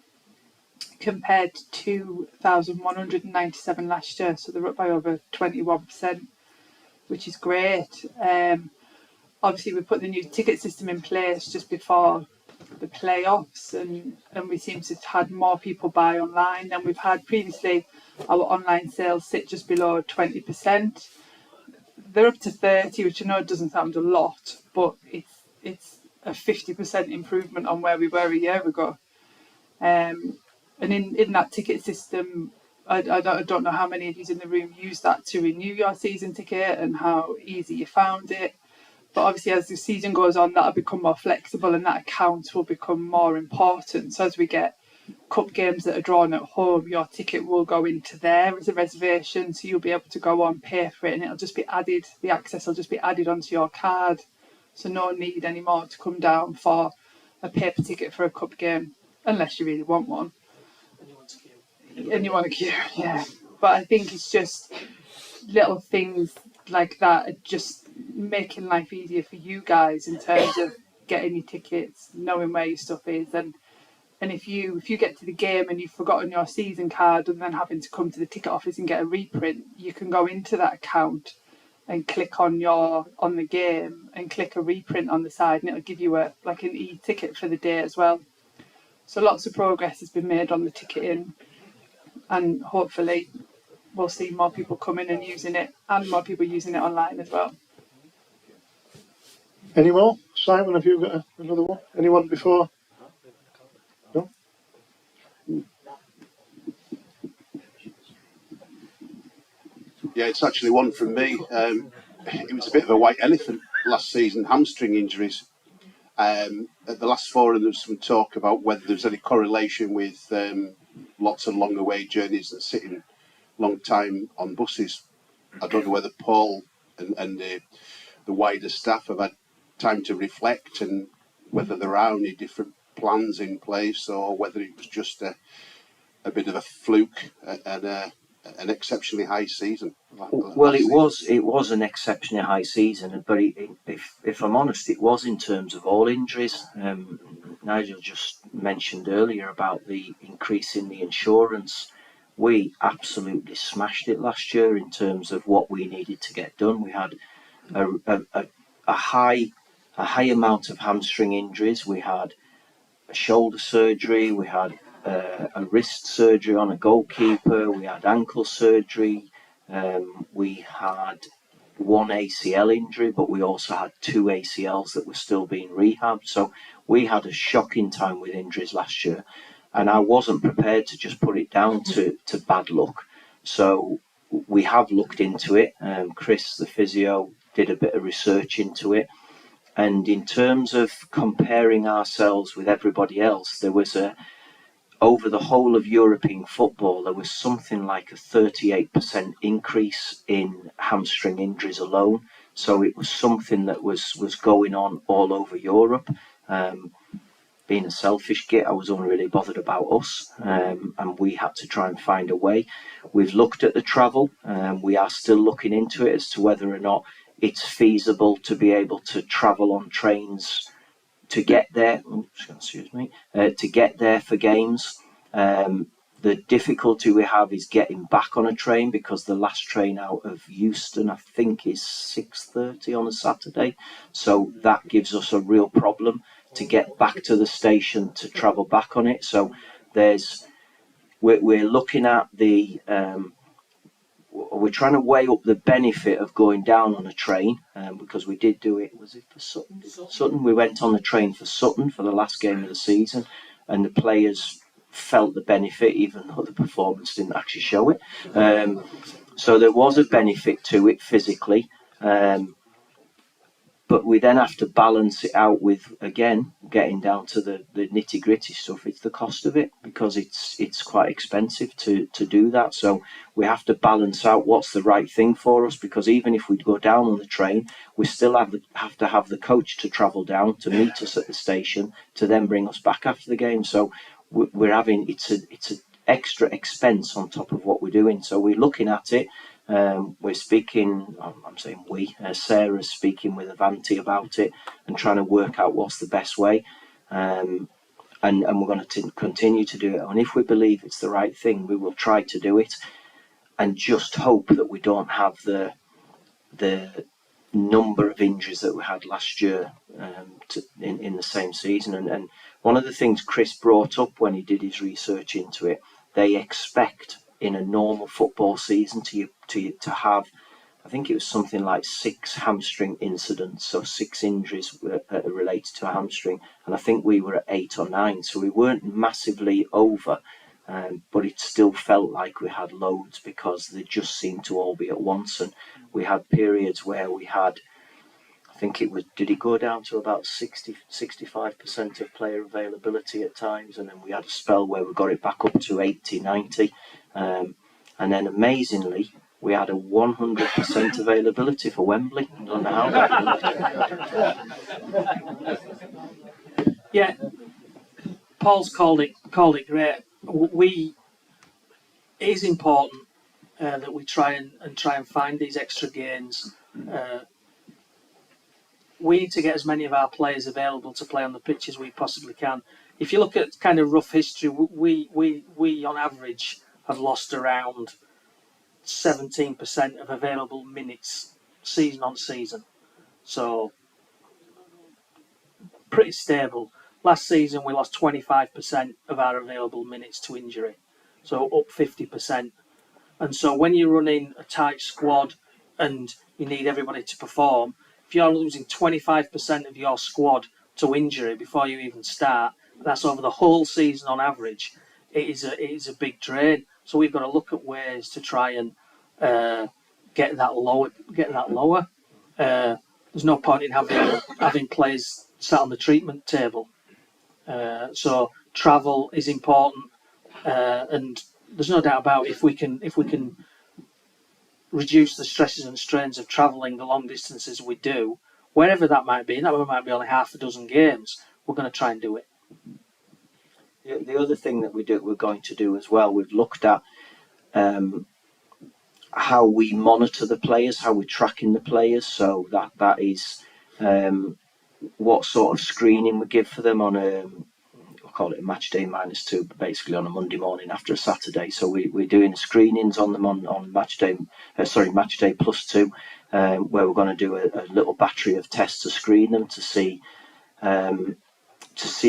compared to 2,197 last year, so they're up by over 21%, which is great. Obviously we put the new ticket system in place just before the playoffs, and we seem to have had more people buy online than we've had previously. Our online sales sit just below 20%. They're up to 30, which I know doesn't sound a lot, but it's a 50% improvement on where we were a year ago. And in that ticket system, I don't know how many of you in the room use that to renew your season ticket and how easy you found it. But obviously as the season goes on, that'll become more flexible and that account will become more important. So as we get cup games that are drawn at home, your ticket will go into there as a reservation, so you'll be able to go on, pay for it, and it'll just be added, the access will just be added onto your card. So no need anymore to come down for a paper ticket for a cup game, unless you really want one. And you want a queue, yeah. But I think it's just little things like that are just making life easier for you guys in terms of getting your tickets, knowing where your stuff is, and if you get to the game and you've forgotten your season card and then having to come to the ticket office and get a reprint, you can go into that account and click on the game and click a reprint on the side, and it'll give you an e-ticket for the day as well. So lots of progress has been made on the ticketing, and hopefully we'll see more people coming and using it, and more people using it online as well. Any more? Simon, have you got another one? Anyone before? No? Yeah, it's actually one from me. It was a bit of a white elephant last season, hamstring injuries. At the last forum, there was some talk about whether there's any correlation with lots of long away journeys and sitting long time on buses. I don't know whether Paul and the wider staff have had time to reflect and whether there are any different plans in place or whether it was just a bit of a fluke and an exceptionally high season. Well, it was an exceptionally high season, but if I'm honest, it was in terms of all injuries. Nigel just mentioned earlier about the increase in the insurance. We absolutely smashed it last year in terms of what we needed to get done. We had a high amount of hamstring injuries. We had a shoulder surgery. We had a wrist surgery on a goalkeeper. We had ankle surgery. We had one ACL injury, but we also had two ACLs that were still being rehabbed. So we had a shocking time with injuries last year, and I wasn't prepared to just put it down to bad luck. So we have looked into it. Chris, the physio, did a bit of research into it. And in terms of comparing ourselves with everybody else, there was over the whole of European football, there was something like a 38% increase in hamstring injuries alone. So it was something that was going on all over Europe. Being a selfish git, I was only really bothered about us, and we had to try and find a way. We've looked at the travel, we are still looking into it as to whether or not it's feasible to be able to travel on trains to get there. To get there for games. The difficulty we have is getting back on a train because the last train out of Euston, I think, is 6:30 on a Saturday. So that gives us a real problem to get back to the station to travel back on it. So we're looking at we're trying to weigh up the benefit of going down on a train, because we did do it. Was it for Sutton? Sutton. We went on the train for Sutton for the last game of the season, and the players felt the benefit, even though the performance didn't actually show it. So there was a benefit to it physically, but we then have to balance it out with, again, getting down to the nitty gritty stuff. It's the cost of it, because it's quite expensive to do that. So we have to balance out what's the right thing for us, because even if we go down on the train, we still have to have the coach to travel down to meet us at the station to then bring us back after the game. So we're having it's an extra expense on top of what we're doing. So we're looking at it. We're speaking, I'm saying we, Sarah's speaking with Avanti about it and trying to work out what's the best way. And we're going to continue to do it. And if we believe it's the right thing, we will try to do it, and just hope that we don't have the number of injuries that we had last year in the same season. And one of the things Chris brought up when he did his research into it, they expect in a normal football season to have, I think it was something like 6 hamstring incidents, so 6 injuries related to a hamstring, and I think we were at 8 or 9, so we weren't massively over, but it still felt like we had loads because they just seemed to all be at once. And we had periods where we had, I think it was, did it go down to about 65% of player availability at times, and then we had a spell where we got it back up to 80, 90, and then amazingly we had a 100% availability for Wembley. I don't know how that worked. Yeah, Paul's called it great. It is important that we try and find these extra gains. We need to get as many of our players available to play on the pitch as we possibly can. If you look at kind of rough history, we on average have lost around 17% of available minutes season on season. So pretty stable. Last season we lost 25% of our available minutes to injury, so up 50%. And so when you're running a tight squad and you need everybody to perform, if you're losing 25% of your squad to injury before you even start, that's over the whole season on average, it is a big drain. So we've got to look at ways to try and get that lower. There's no point in having players sat on the treatment table. So travel is important, and there's no doubt about if we can reduce the stresses and strains of travelling the long distances we do, wherever that might be, and that might be only half a dozen games, we're going to try and do it. The other thing that we're going to do as well, we've looked at how we monitor the players, how we're tracking the players, so that is what sort of screening we give for them on we'll call it a match day -2, but basically on a Monday morning after a Saturday. So we're doing screenings on them on match day +2, where we're going to do a little battery of tests to screen them to see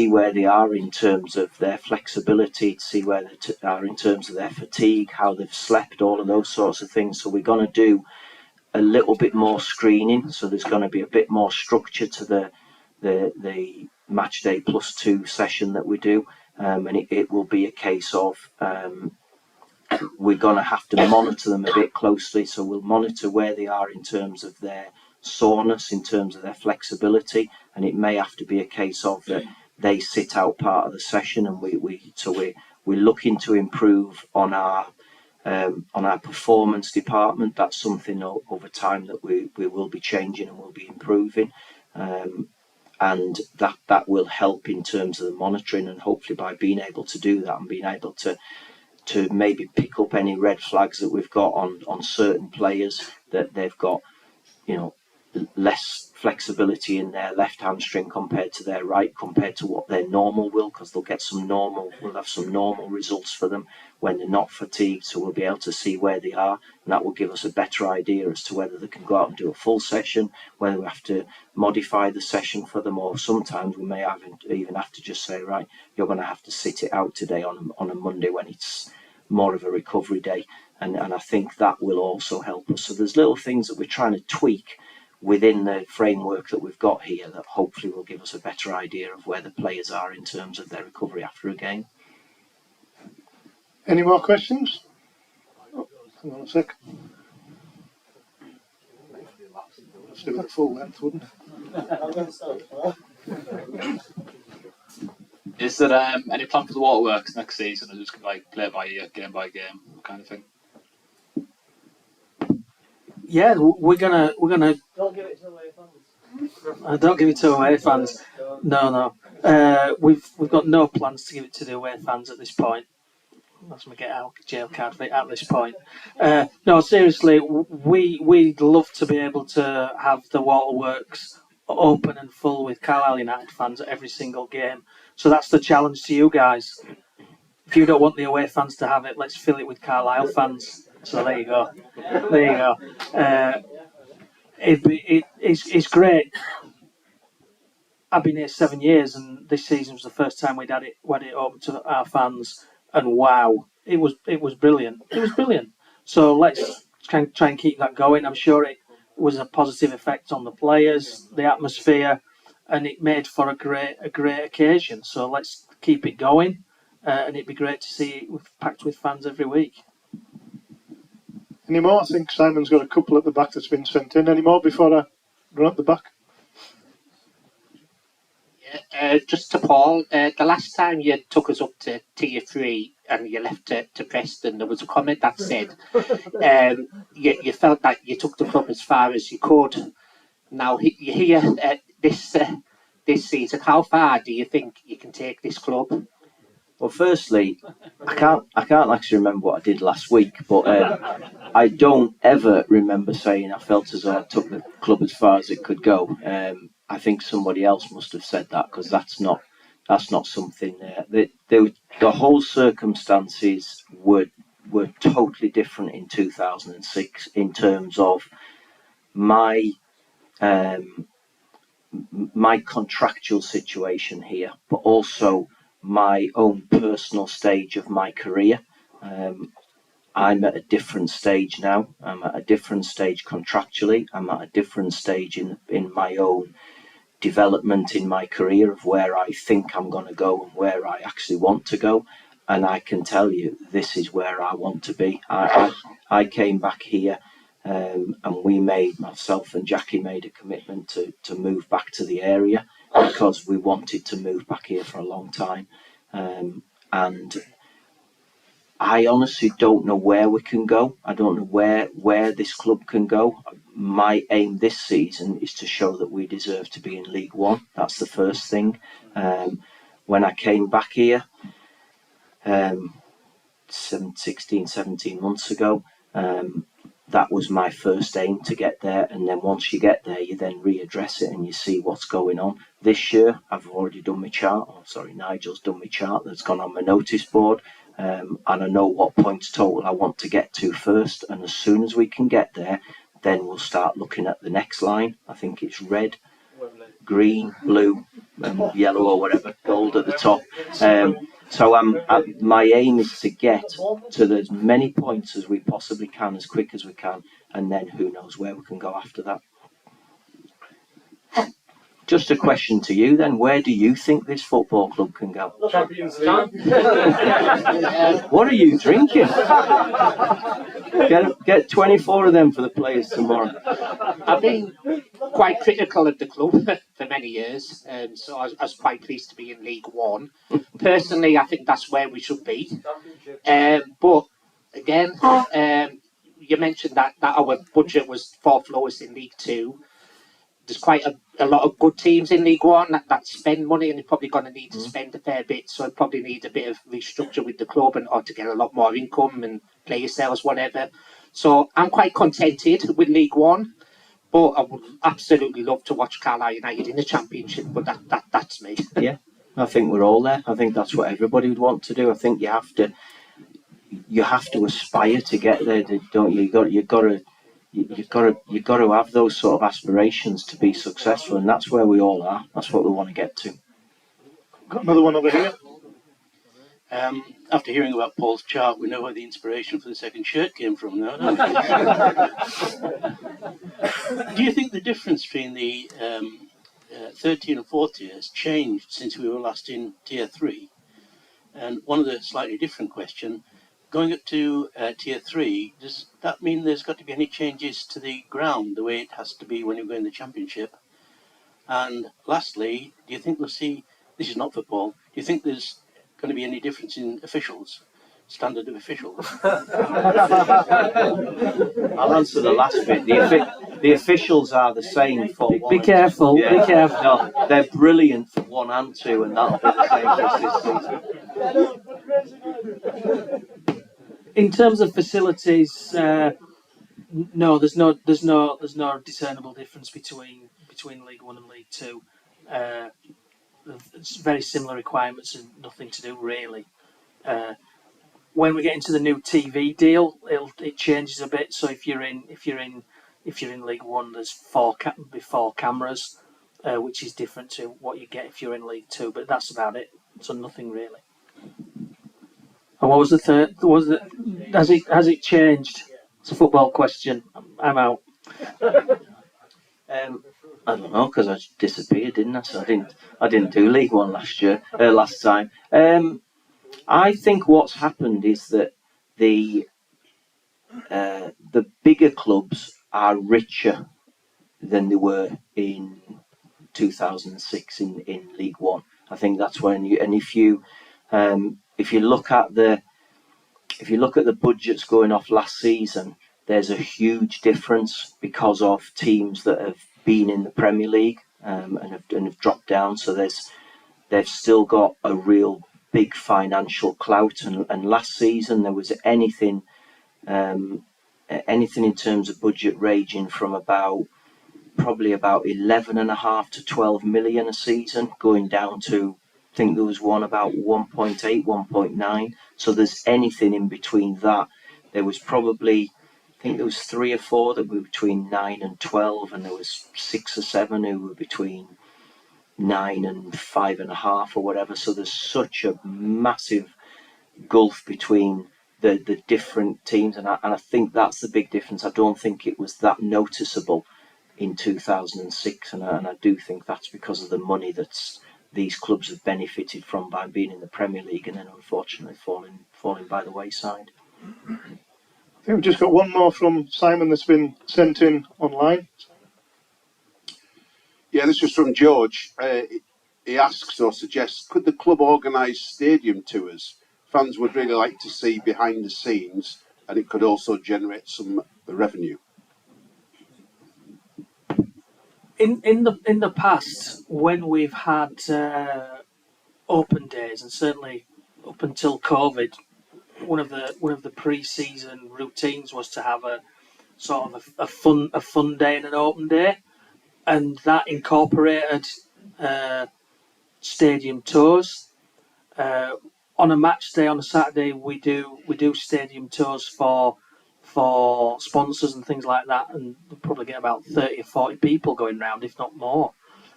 where they are in terms of their flexibility, to see where they are in terms of their fatigue, how they've slept, all of those sorts of things. So we're going to do a little bit more screening. So there's going to be a bit more structure to the match day +2 session that we do, and it will be a case of we're going to have to monitor them a bit closely. So we'll monitor where they are in terms of their soreness, in terms of their flexibility, and it may have to be a case of that they sit out part of the session, and we're looking to improve on our performance department. That's something over time that we will be changing and will be improving, and that will help in terms of the monitoring, and hopefully by being able to do that and being able to maybe pick up any red flags that we've got on certain players, that they've got less flexibility in their left hamstring compared to their right, compared to what their normal will, because we'll have some normal results for them when they're not fatigued. So we'll be able to see where they are, and that will give us a better idea as to whether they can go out and do a full session, whether we have to modify the session for them, or sometimes we may even have to just say, right, you're going to have to sit it out today on a Monday when it's more of a recovery day, and I think that will also help us. So there's little things that we're trying to tweak within the framework that we've got here that hopefully will give us a better idea of where the players are in terms of their recovery after a game. Any more questions? Hang on a sec. Let's do it full length, wouldn't it? Is there any plan for the waterworks next season, or just like play it by ear, game by game kind of thing? Yeah, we're gonna. Don't give it to away fans. Don't give it to away fans. No. We've got no plans to give it to the away fans at this point. That's me get out jail card for it at this point. No, seriously, we'd love to be able to have the waterworks open and full with Carlisle United fans at every single game. So that's the challenge to you guys. If you don't want the away fans to have it, let's fill it with Carlisle fans. So there you go. It's great. I've been here 7 years, and this season was the first time we'd had it open to our fans, and wow, it was brilliant. It was brilliant. So let's try and keep that going. I'm sure it was a positive effect on the players, the atmosphere, and it made for a great occasion. So let's keep it going, and it'd be great to see it packed with fans every week. Any more? I think Simon's got a couple at the back that's been sent in. Any more before I run up the back? Just to Paul, the last time you took us up to Tier 3 and you left to Preston, there was a comment that said you felt that you took the club as far as you could. Now, you're here this season. How far do you think you can take this club? Well, firstly, I can't actually remember what I did last week, but I don't ever remember saying I felt as though I took the club as far as it could go. I think somebody else must have said that, because that's not something. The whole circumstances were totally different in 2006 in terms of my my contractual situation here, but also my own personal stage of my career. I'm at a different stage now. I'm at a different stage contractually. I'm at a different stage in my own development in my career of where I think I'm going to go and where I actually want to go. And I can tell you, this is where I want to be. I came back here and myself and Jackie made a commitment to move back to the area because we wanted to move back here for a long time. And I honestly don't know where we can go. I don't know where this club can go. My aim this season is to show that we deserve to be in League One. That's the first thing. When I came back here 16, 17 months ago, that was my first aim, to get there. And then once you get there, you then readdress it and you see what's going on. This year, I've already done my chart. Nigel's done my chart that's gone on my notice board. And I know what points total I want to get to first. And as soon as we can get there, then we'll start looking at the next line. I think it's red, green, blue, yellow or whatever, gold at the top. My aim is to get to as many points as we possibly can, as quick as we can, and then who knows where we can go after that. Just a question to you then, where do you think this football club can go? Champions League. What are you drinking? Get 24 of them for the players tomorrow. I've been quite critical of the club for many years, so I was quite pleased to be in League One. Personally, I think that's where we should be. But again, you mentioned that our budget was fourth lowest in League Two. There's quite a lot of good teams in League One that spend money, and they're probably going to need to spend a fair bit, so it probably need a bit of restructure with the club or to get a lot more income and player sales, whatever. So I'm quite contented with League One, but I would absolutely love to watch Carlisle United in the Championship, but that's me. Yeah, I think we're all there. I think that's what everybody would want to do. I think you have to aspire to get there, don't you? You've got to have those sort of aspirations to be successful, and that's where we all are. That's what we want to get to. Got another one over here. After hearing about Paul's chart, we know where the inspiration for the second shirt came from now, don't we? Do you think the difference between the 13 and 4 tier has changed since we were last in tier 3? And one of the slightly different question, going up to tier 3, does that mean there's got to be any changes to the ground, the way it has to be when you go in the Championship? And lastly, do you think we'll see, this is not for Paul, do you think there's going to be any difference in officials, standard of officials? I'll answer the last bit. The officials are the same for one. Be careful, be careful. No, they're brilliant for 1 and 2, and that'll be the same for this season. In terms of facilities, no, there's no discernible difference between League One and League Two. It's very similar requirements and nothing to do really. When we get into the new TV deal, it changes a bit. So if you're in League One, there's four cameras, which is different to what you get if you're in League Two. But that's about it. So nothing really. And what was the third? Has it changed? It's a football question. I'm out. I don't know, because I just disappeared, didn't I? So I didn't do League One last time. I think what's happened is that the bigger clubs are richer than they were in 2006 in League One. I think that's when if you look at the budgets going off last season, there's a huge difference because of teams that have been in the Premier League and have dropped down. So they've still got a real big financial clout. And last season there was anything in terms of budget ranging from probably about 11.5 to 12 million a season, going down to, I think there was one about 1.8, 1.9. So there's anything in between that. There was probably think there was 3 or 4 that were between 9 and 12, and there was 6 or 7 who were between 9 and 5.5 or whatever. So there's such a massive gulf between the different teams, and I think that's the big difference. I don't think it was that noticeable in 2006, and I do think that's because of the money that's these clubs have benefited from by being in the Premier League, and then unfortunately falling by the wayside. I think we've just got one more from Simon that's been sent in online. Yeah, this was from George. He asks or suggests, could the club organise stadium tours? Fans would really like to see behind the scenes, and it could also generate some revenue. In the past, when we've had open days, and certainly up until COVID, one of the pre-season routines was to have a sort of a fun day and an open day, and that incorporated stadium tours. On a match day on a Saturday, we do stadium tours for sponsors and things like that, and we'll probably get about 30 or 40 people going round, if not more.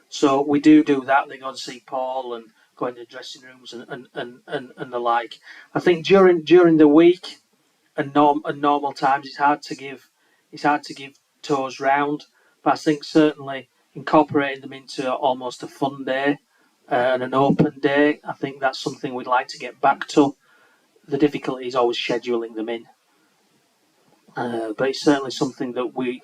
So we do that. They go and see Paul and go into dressing rooms and the like. I think during the week and normal times, it's hard to give tours round. But I think certainly incorporating them into almost a fun day and an open day, I think that's something we'd like to get back to. The difficulty is always scheduling them in. But it's certainly something that we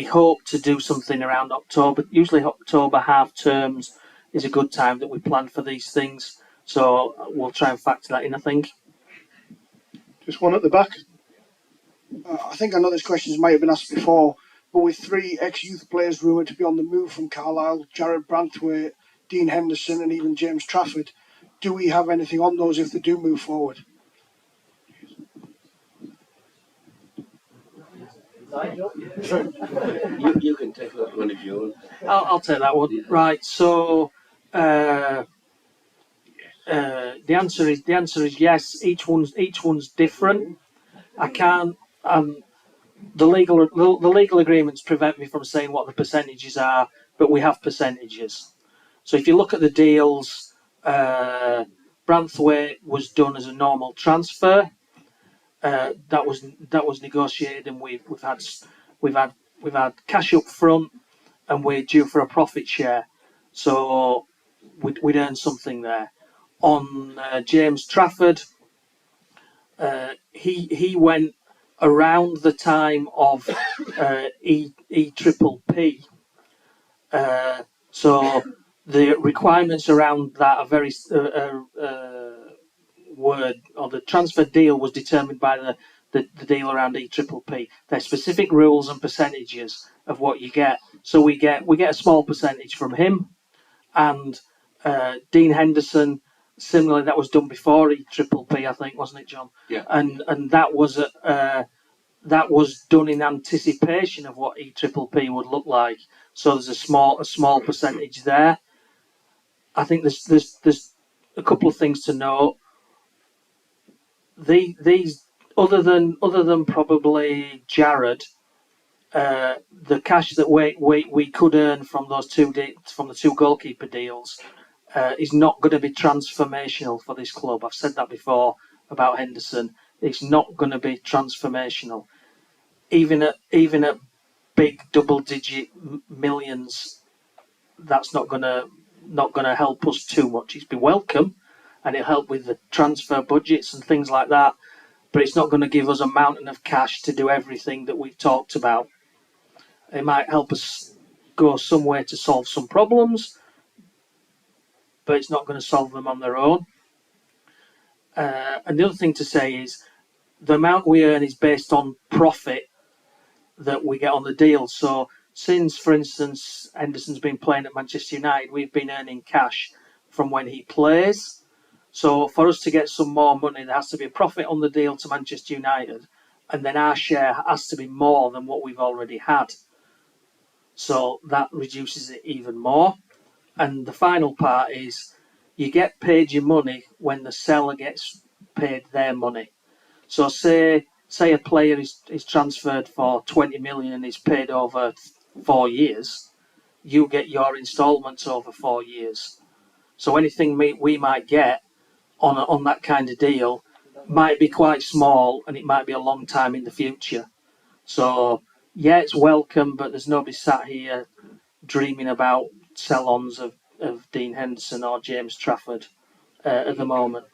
hope to do something around October. Usually October half terms is a good time that we plan for these things. So we'll try and factor that in, I think. Just one at the back. I think I know this question might have been asked before, but with 3 ex-youth players rumoured to be on the move from Carlisle, Jared Branthwaite, Dean Henderson and even James Trafford, do we have anything on those if they do move forward? You can take that one if you want. I'll take that one. Right. So the answer is yes. Each one's different. I can't. The legal agreements prevent me from saying what the percentages are, but we have percentages. So if you look at the deals, Branthwaite was done as a normal transfer. That was negotiated, and we've had cash up front, and we're due for a profit share. So we'd earn something there. On James Trafford, he went around the time of EPPP. So the requirements around that are very the transfer deal was determined by the deal around EPPP. There's specific rules and percentages of what you get. So we get a small percentage from him, and Dean Henderson. Similarly, that was done before EPPP, I think, wasn't it, John? Yeah. And that was done in anticipation of what EPPP would look like. So there's a small percentage there. I think there's a couple of things to note. These other than probably Jared, the cash that we could earn from those from the 2 goalkeeper deals is not going to be transformational for this club. I've said that before about Henderson. It's not going to be transformational. Even at big double-digit millions, that's not going to help us too much. It's be welcome, and it'll help with the transfer budgets and things like that. But it's not going to give us a mountain of cash to do everything that we've talked about. It might help us go somewhere to solve some problems, but it's not going to solve them on their own. And the other thing to say is the amount we earn is based on profit that we get on the deal. So since, for instance, Henderson's been playing at Manchester United, we've been earning cash from when he plays. So for us to get some more money, there has to be a profit on the deal to Manchester United, and then our share has to be more than what we've already had. So that reduces it even more. And the final part is you get paid your money when the seller gets paid their money. So say say a player is transferred for 20 million and is paid over 4 years, you get your instalments over 4 years. So anything we might get on that kind of deal might be quite small, and it might be a long time in the future. So yeah, it's welcome, but there's nobody sat here dreaming about sell-ons of Dean Henderson or James Trafford at the moment.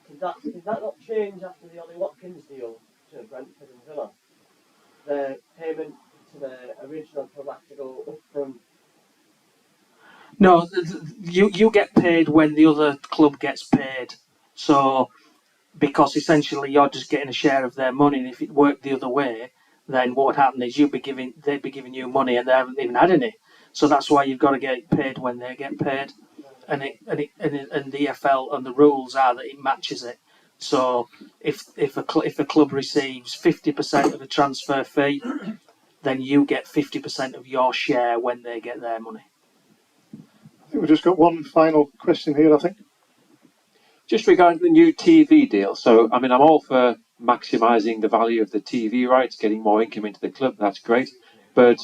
Did that not change after the Ollie Watkins deal to Brentford and Villa? The payment to the original club had to go up from. No, you get paid when the other club gets paid. So because essentially you're just getting a share of their money, and if it worked the other way, then what would happen is they'd be giving you money, and they haven't even had any. So that's why you've got to get paid when they get paid, and the EFL and the rules are that it matches it. So if a club receives 50% of the transfer fee, then you get 50% of your share when they get their money. I think we've just got one final question here, I think. Just regarding the new TV deal. So, I mean, I'm all for maximising the value of the TV rights, getting more income into the club. That's great. But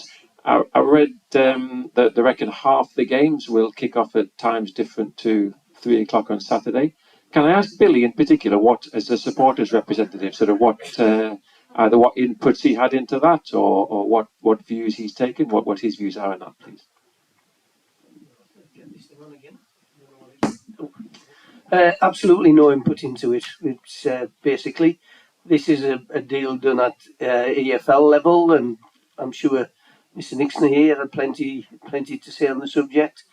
I read that they reckon half the games will kick off at times different to 3 o'clock on Saturday. Can I ask Billy in particular, what, as a supporters representative, sort of what either what inputs he had into that, or what views he's taken, what his views are on that, please? Absolutely no input into it. It's basically, this is a deal done at EFL level, and I'm sure Mr. Nixon here had plenty to say on the subject.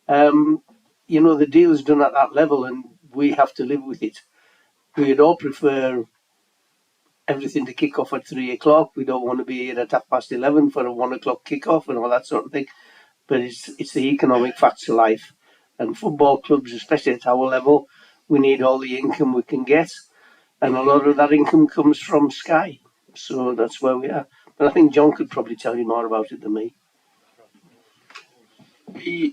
The deal is done at that level, and we have to live with it. We'd all prefer everything to kick off at 3 o'clock. We don't want to be here at 11:30 for a 1 o'clock kick-off and all that sort of thing. But it's the economic facts of life. And football clubs, especially at our level, we need all the income we can get. And a lot of that income comes from Sky. So that's where we are. But I think John could probably tell you more about it than me.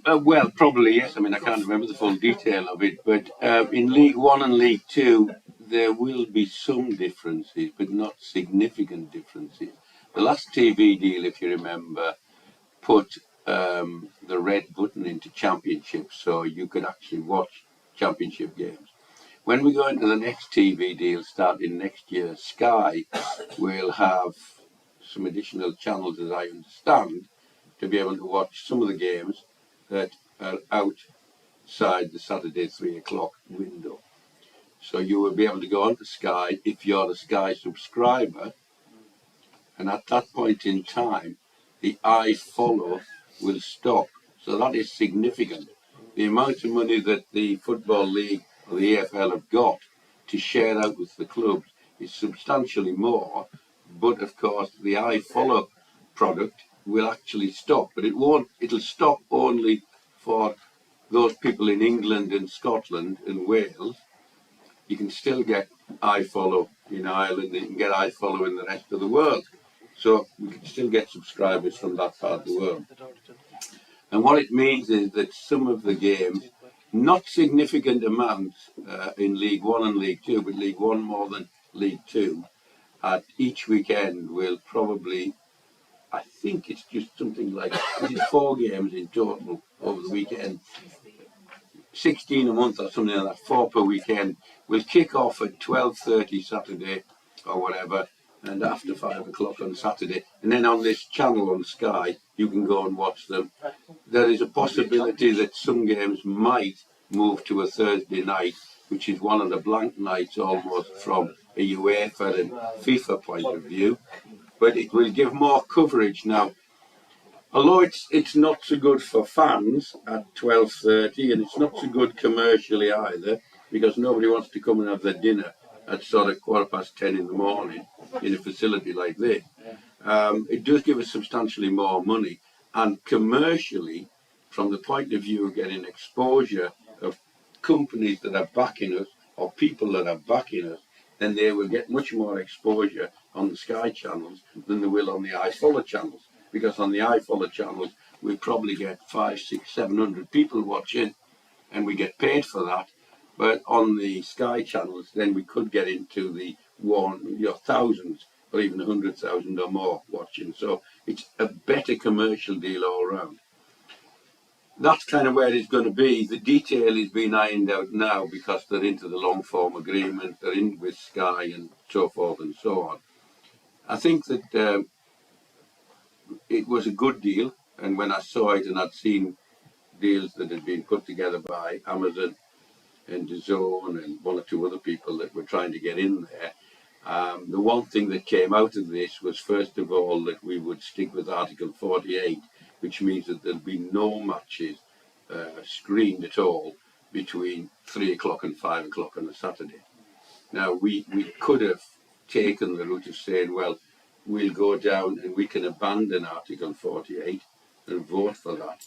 Well, probably, yes. I mean, I can't remember the full detail of it. But in League One and League Two, there will be some differences, but not significant differences. The last TV deal, if you remember, put the red button into Championship, so you could actually watch Championship games. When we go into the next TV deal starting next year, Sky will have some additional channels, as I understand, to be able to watch some of the games that are outside the Saturday 3 o'clock window. So you will be able to go onto Sky if you're a Sky subscriber, and at that point in time, the iFollow will stop. So that is significant. The amount of money that the Football League or the EFL have got to share out with the clubs is substantially more. But of course, the iFollow product will actually stop. But it won't. It'll stop only for those people in England and Scotland and Wales. You can still get iFollow in Ireland. You can get iFollow in the rest of the world. So we can still get subscribers from that part of the world. And what it means is that some of the games, not significant amounts in League One and League Two, but League One more than League Two, at each weekend will probably, I think it's just something like 4 games in total over the weekend. 16 a month or something like that, 4 per weekend, will kick off at 12:30 Saturday or whatever, and after 5 o'clock on Saturday. And then on this channel on Sky, you can go and watch them. There is a possibility that some games might move to a Thursday night, which is one of the blank nights almost from a UEFA and FIFA point of view. But it will give more coverage now. Although it's not so good for fans at 12:30, and it's not so good commercially either, because nobody wants to come and have their dinner at sort of 10:15 in the morning in a facility like this. It does give us substantially more money, and commercially, from the point of view of getting exposure of companies that are backing us or people that are backing us, then they will get much more exposure on the Sky channels than they will on the iFollow channels. Because on the iFollow channels, we probably get 500, 600, 700 people watching, and we get paid for that. But on the Sky channels, then we could get into the thousands or even 100,000 or more watching. So it's a better commercial deal all round. That's kind of where it's going to be. The detail is being ironed out now because they're into the long form agreement, they're in with Sky and so forth and so on. I think that it was a good deal, and when I saw it and I'd seen deals that had been put together by Amazon and DAZN and one or two other people that were trying to get in there, the one thing that came out of this was, first of all, that we would stick with Article 48, which means that there'll be no matches screened at all between 3 o'clock and 5 o'clock on a Saturday. Now, we could have taken the route of saying, well, we'll go down and we can abandon Article 48 and vote for that,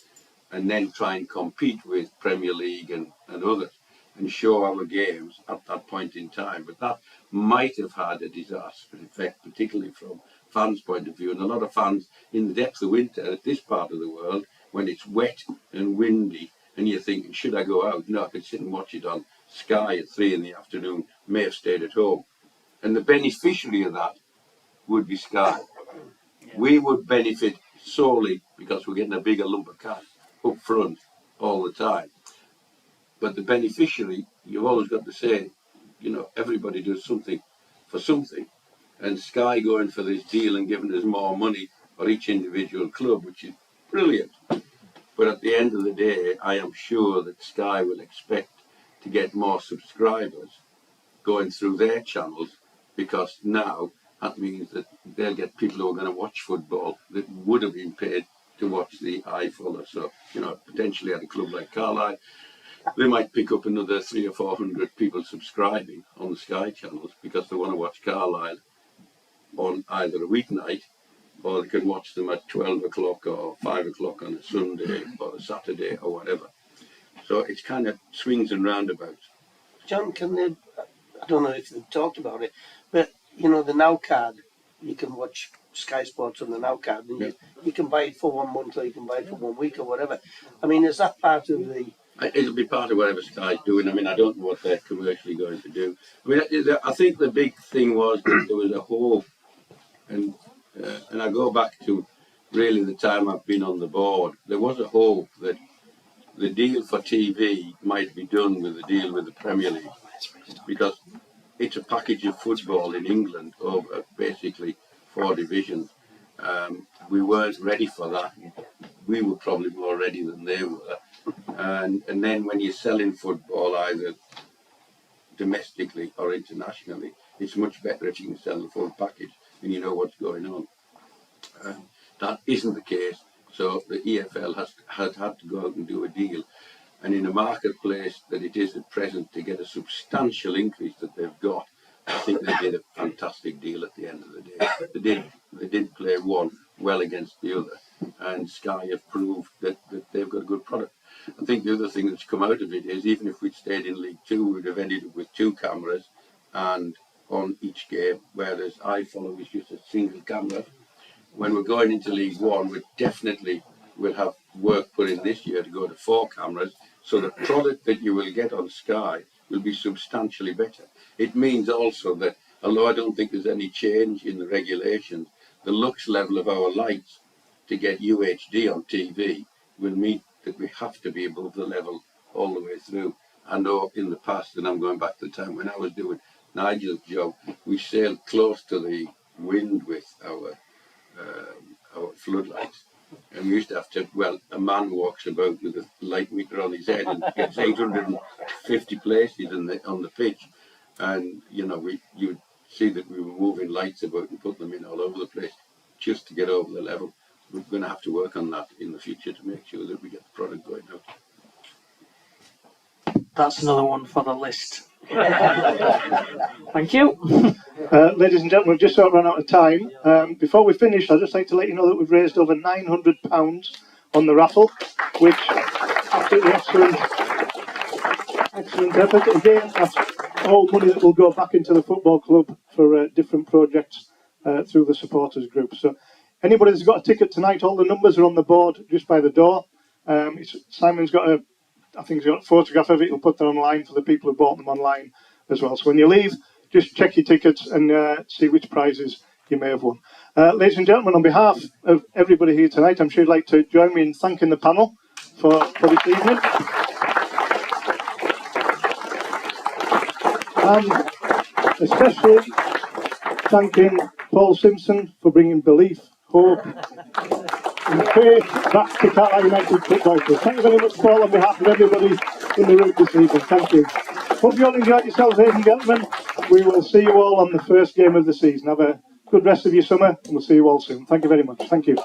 and then try and compete with Premier League and others and show our games at that point in time. But that might have had a disastrous effect, particularly from fans' point of view. And a lot of fans, in the depth of winter at this part of the world, when it's wet and windy, and you're thinking, should I go out? No, I could sit and watch it on Sky at 3 in the afternoon, may have stayed at home. And the beneficiary of that would be Sky. We would benefit solely because we're getting a bigger lump of cash up front all the time. But the beneficiary, you've always got to say, everybody does something for something. And Sky going for this deal and giving us more money for each individual club, which is brilliant. But at the end of the day, I am sure that Sky will expect to get more subscribers going through their channels, because now that means that they'll get people who are going to watch football that would have been paid to watch the iFollow. So, potentially at a club like Carlisle, they might pick up another 300 or 400 people subscribing on the Sky channels because they want to watch Carlisle on either a weeknight, or they can watch them at 12 o'clock or 5 o'clock on a Sunday or a Saturday or whatever. So it's kind of swings and roundabouts. John, I don't know if they've talked about it, but the Now card, you can watch Sky Sports on the Now card, and you can buy it for 1 month, or you can buy it for 1 week or whatever. I mean, is that part of the... It'll be part of whatever Sky's doing. I mean, I don't know what they're commercially going to do. I mean, I think the big thing was that there was a hope, and I go back to really the time I've been on the board. There was a hope that the deal for TV might be done with the deal with the Premier League, because it's a package of football in England over basically 4 divisions. We weren't ready for that. We were probably more ready than they were. And then when you're selling football either domestically or internationally, it's much better if you can sell the full package and you know what's going on. That isn't the case. So the EFL has had to go out and do a deal. And in a marketplace that it is at present, to get a substantial increase that they've got, I think they did a fantastic deal at the end of the day. They did play one well against the other, and Sky have proved that they've got a good product. I think the other thing that's come out of it is, even if we'd stayed in League Two, we would have ended up with 2 cameras and on each game, whereas iFollow is just a single camera. When we're going into League One, we'll have work put in this year to go to 4 cameras, so the product that you will get on Sky will be substantially better. It means also that, although I don't think there's any change in the regulations, the lux level of our lights to get UHD on TV will mean that we have to be above the level all the way through. I know in the past, and I'm going back to the time when I was doing Nigel's job, we sailed close to the wind with our floodlights. And we used to have to, a man walks about with a light meter on his head and gets 850 places on the pitch. And, you'd see that we were moving lights about and putting them in all over the place just to get over the level. We're going to have to work on that in the future to make sure that we get the product going out. That's another one for the list. Thank you. Ladies and gentlemen, we've just about run out of time. Before we finish, I'd just like to let you know that we've raised over £900 on the raffle, which absolutely excellent effort. Again, that's all money that will go back into the football club for different projects through the supporters group. So anybody that's got a ticket tonight, all the numbers are on the board just by the door. Simon's got I think he's got a photograph of it. He'll put that online for the people who bought them online as well. So when you leave, just check your tickets and see which prizes you may have won. Ladies and gentlemen, on behalf of everybody here tonight, I'm sure you'd like to join me in thanking the panel for this evening. And especially thanking Paul Simpson for bringing belief, hope and faith back to Carlisle United football club. Thank you very much, Paul, on behalf of everybody in the room this evening. Thank you. Hope you all enjoyed yourselves, ladies and gentlemen. We will see you all on the first game of the season. Have a good rest of your summer, and we'll see you all soon. Thank you very much. Thank you.